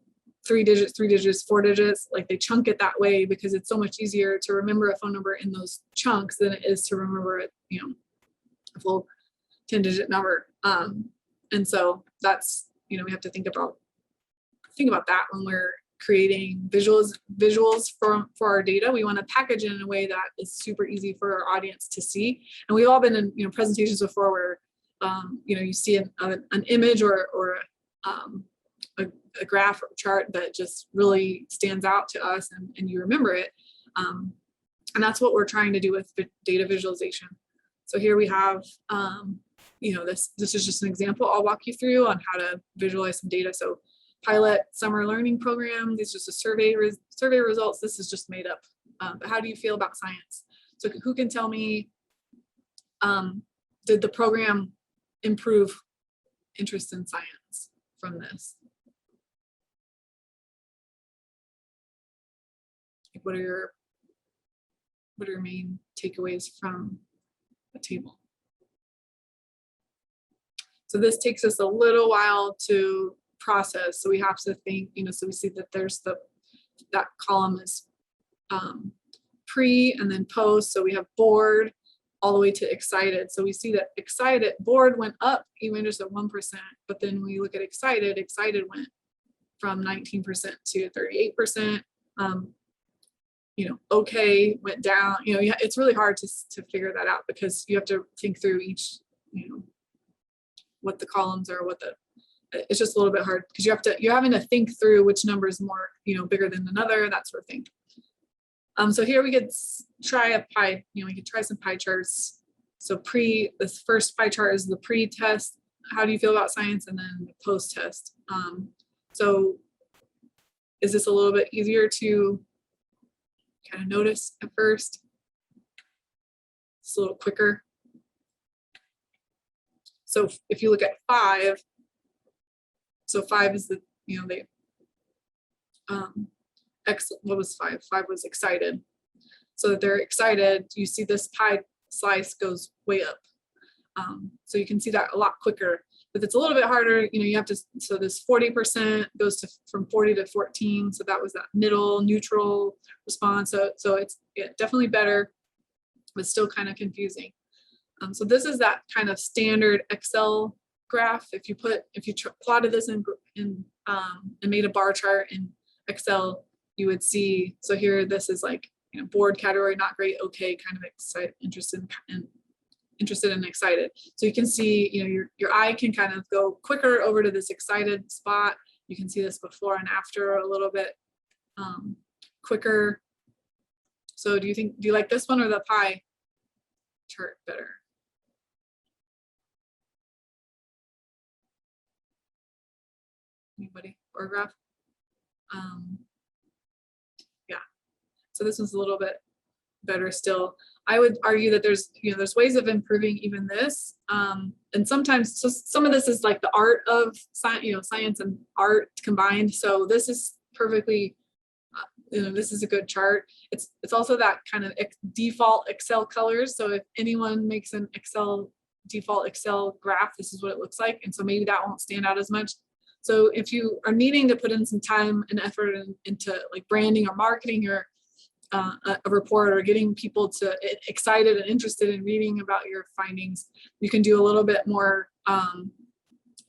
3 digits, 4 digits, like they chunk it that way because it's so much easier to remember a phone number in those chunks than it is to remember it, a full 10-digit number. And so that's, we have to think about that when we're creating visuals for our data. We want to package it in a way that is super easy for our audience to see. And we've all been in, presentations before where, you see an image or a graph or chart that just really stands out to us and you remember it. And that's what we're trying to do with data visualization. So here we have this is just an example I'll walk you through on how to visualize some data. So pilot summer learning program, these are just a survey results. This is just made up. But how do you feel about science? So who can tell me, did the program improve interest in science from this? What are your main takeaways from the table? So this takes us a little while to process. So we have to think, so we see that there's that column is pre and then post. So we have bored all the way to excited. So we see that excited, bored went up even just at 1%, but then when you look at excited went from 19% to 38%. Okay went down. It's really hard to figure that out because you have to think through each, what the columns are, it's just a little bit hard because you're having to think through which number is more, bigger than another, that sort of thing. So here we could try a pie, we could try some pie charts. So this first pie chart is the pre-test. How do you feel about science? And then the post-test. So is this a little bit easier to kind of notice at first? It's a little quicker. So if you look at 5, so 5 is what was 5? 5 was excited. So that they're excited, you see this pie slice goes way up. So you can see that a lot quicker, but it's a little bit harder. You have to, so this 40% goes from 40 to 14. So that was that middle neutral response. So it's definitely better, but still kind of confusing. So this is that kind of standard Excel graph. If you plotted this in and made a bar chart in Excel, you would see, so here this is like, bored category, not great, okay, kind of excited, interested and excited. So you can see, your eye can kind of go quicker over to this excited spot. You can see this before and after a little bit quicker. So do you like this one or the pie chart better? Anybody? Or graph? Yeah. So this one's a little bit better still. I would argue that there's ways of improving even this. And sometimes, so some of this is like the art of science, science and art combined. So this is perfectly, this is a good chart. It's also that kind of default Excel colors. So if anyone makes an default Excel graph, this is what it looks like. And so maybe that won't stand out as much. So if you are needing to put in some time and effort into like branding or marketing or a report or getting people to excited and interested in reading about your findings, you can do a little bit more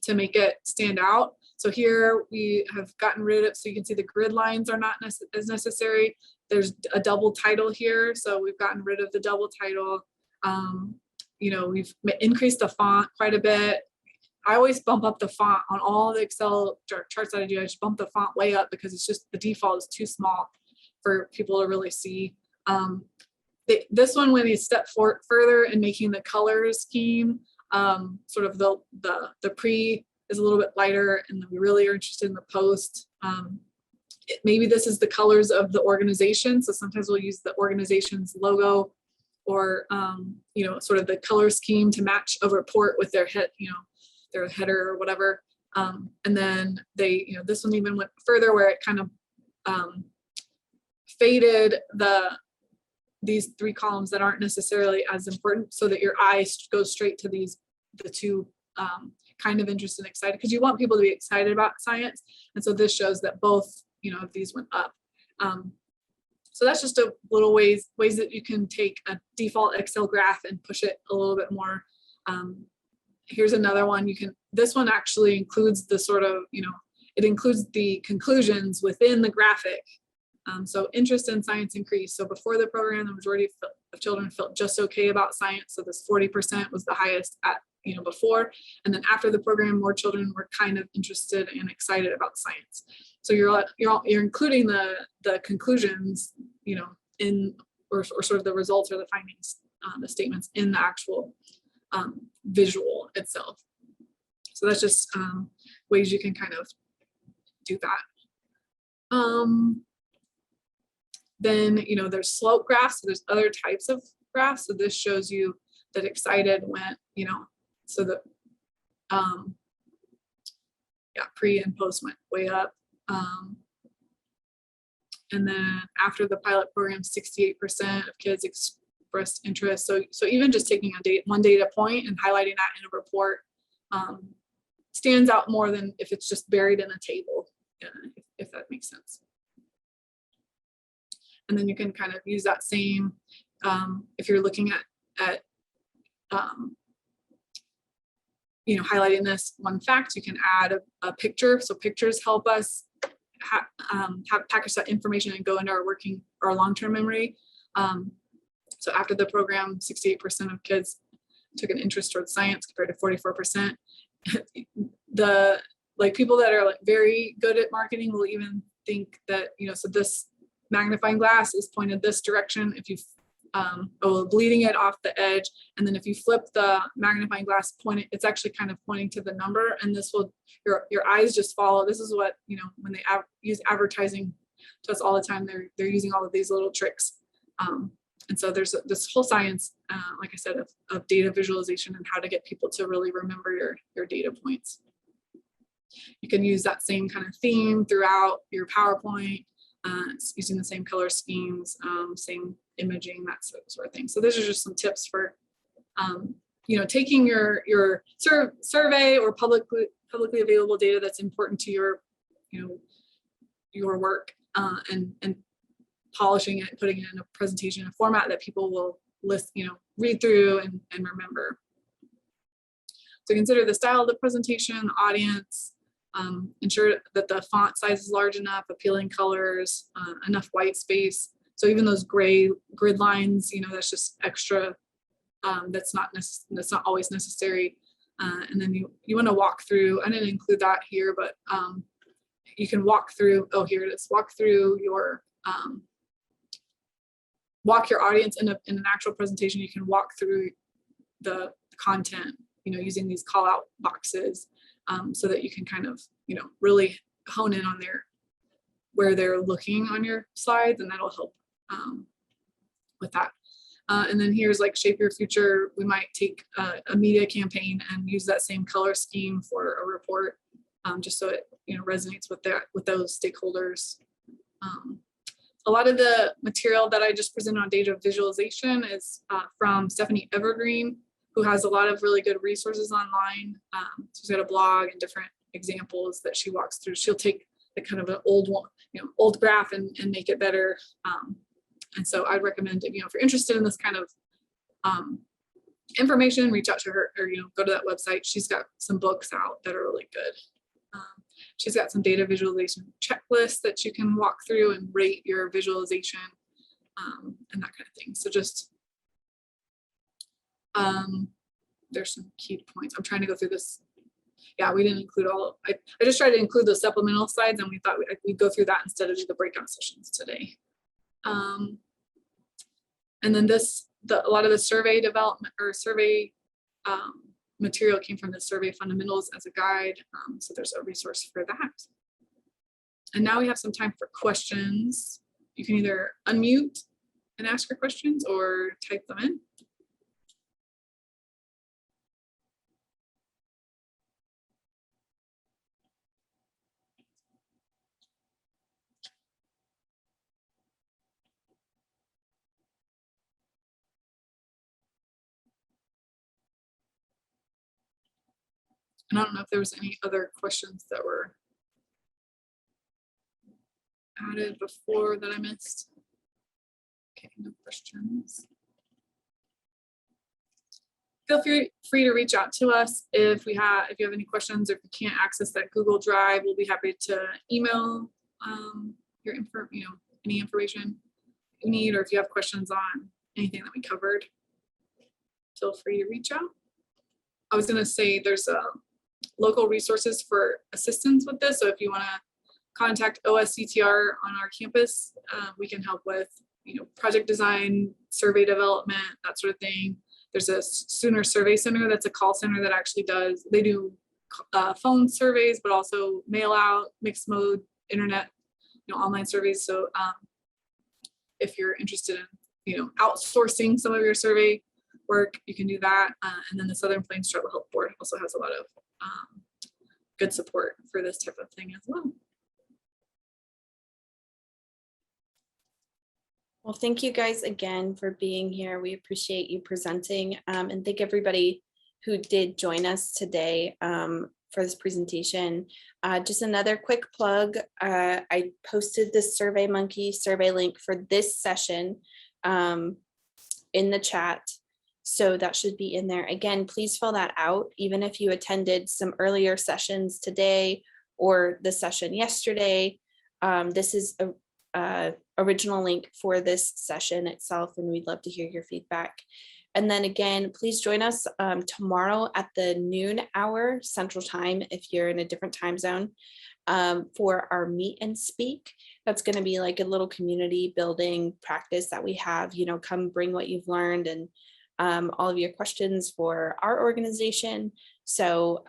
to make it stand out. So here we have gotten rid of, so you can see the grid lines are not as necessary. There's a double title here. So we've gotten rid of the double title. We've increased the font quite a bit. I always bump up the font on all the Excel charts that I do. I just bump the font way up because it's just the default is too small for people to really see. This one, when you step further in making the color scheme, sort of the pre is a little bit lighter, and we really are interested in the post. Maybe this is the colors of the organization. So sometimes we'll use the organization's logo or sort of the color scheme to match a report with their head, their header or whatever. And then this one even went further where it kind of faded these 3 columns that aren't necessarily as important, so that your eye goes straight to the 2 kind of interested and excited, because you want people to be excited about science. And so this shows that both of these went up. So that's just a little ways that you can take a default Excel graph and push it a little bit more. Here's another one. This one actually includes the sort of, it includes the conclusions within the graphic. So interest in science increased. So before the program, the majority of children felt just okay about science. So this 40% was the highest at, before. And then after the program, more children were kind of interested and excited about science. So you're including the conclusions, in or sort of the results or the findings, the statements in the actual visual itself. So that's just ways you can kind of do that. Then, you know, there's slope graphs. So there's other types of graphs. So this shows you that excited went, you know, so that yeah, pre and post went way up. And then after the pilot program, 68% of kids expressed interest. So even just taking one data point and highlighting that in a report stands out more than if it's just buried in a table, if that makes sense. And then you can kind of use that same, if you're looking at you know, highlighting this one fact, you can add a picture. So pictures help us package that information and go into our long-term memory. So after the program, 68% of kids took an interest towards science compared to 44%. Like people that are like very good at marketing will even think that, you know, so this magnifying glass is pointed this direction. If you bleeding it off the edge, and then if you flip the magnifying glass, it's actually kind of pointing to the number, and this will your eyes just follow. This is what, you know, when they use advertising to us all the time, they're using all of these little tricks. And so there's this whole science, like I said, of data visualization and how to get people to really remember your data points. You can use that same kind of theme throughout your PowerPoint, using the same color schemes, same imaging, that sort of thing. So those are just some tips for, you know, taking your survey or publicly available data that's important to your, you know, your work, and polishing it, putting it in a presentation, a format that people will read through and remember. So consider the style of the presentation, the audience, ensure that the font size is large enough, appealing colors, enough white space. So even those gray grid lines, you know, that's just extra. That's not always necessary. And then you want to walk through. I didn't include that here, but you can walk through. Oh, here it is. Walk through your audience in an actual presentation. You can walk through the content, you know, using these call out boxes, so that you can kind of, you know, really hone in on where they're looking on your slides, and that'll help with that. And then here's like shape your future. We might take a media campaign and use that same color scheme for a report, just so it, you know, resonates with those stakeholders. A lot of the material that I just presented on data visualization is from Stephanie Evergreen, who has a lot of really good resources online. She's got a blog and different examples that she walks through. She'll take the kind of an old one, you know, old graph and make it better. And so I'd recommend, you know, if you're interested in this kind of information, reach out to her, or, you know, go to that website. She's got some books out that are really good. She's got some data visualization checklists that you can walk through and rate your visualization, and that kind of thing. So just, there's some key points. I'm trying to go through this. Yeah, we didn't include all. I just tried to include the supplemental slides, and we thought we'd go through that instead of the breakout sessions today. And then a lot of the survey development or survey material came from the Survey Fundamentals as a guide. So there's a resource for that. And now we have some time for questions. You can either unmute and ask your questions or type them in. And I don't know if there was any other questions that were added before that I missed. Okay, no questions. Feel free to reach out to us if you have any questions, or if you can't access that Google Drive, we'll be happy to email your info, you know, any information you need, or if you have questions on anything that we covered, feel free to reach out. I was going to say there's local resources for assistance with this. So if you want to contact OSCTR on our campus, we can help with, you know, project design, survey development, that sort of thing. There's a Sooner Survey Center that's a call center that actually they do phone surveys, but also mail out, mixed mode, internet, online surveys. So if you're interested in, outsourcing some of your survey work, you can do that. And then the Southern Plains Tribal Health Board also has a lot of good support for this type of thing as well. Well, thank you guys again for being here. We appreciate you presenting, and thank everybody who did join us today for this presentation. Just another quick plug. I posted the SurveyMonkey survey link for this session in the chat. So that should be in there. Again, please fill that out, even if you attended some earlier sessions today or the session yesterday. This is a original link for this session itself, and we'd love to hear your feedback. And then again, please join us tomorrow at the noon hour Central Time if you're in a different time zone for our meet and speak. That's going to be like a little community building practice that we have. Come bring what you've learned and all of your questions for our organization. So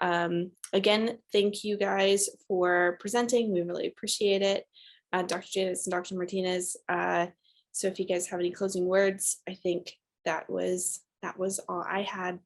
again, thank you guys for presenting. We really appreciate it. Dr. Janice and Dr. Martinez. So if you guys have any closing words, I think that was all I had.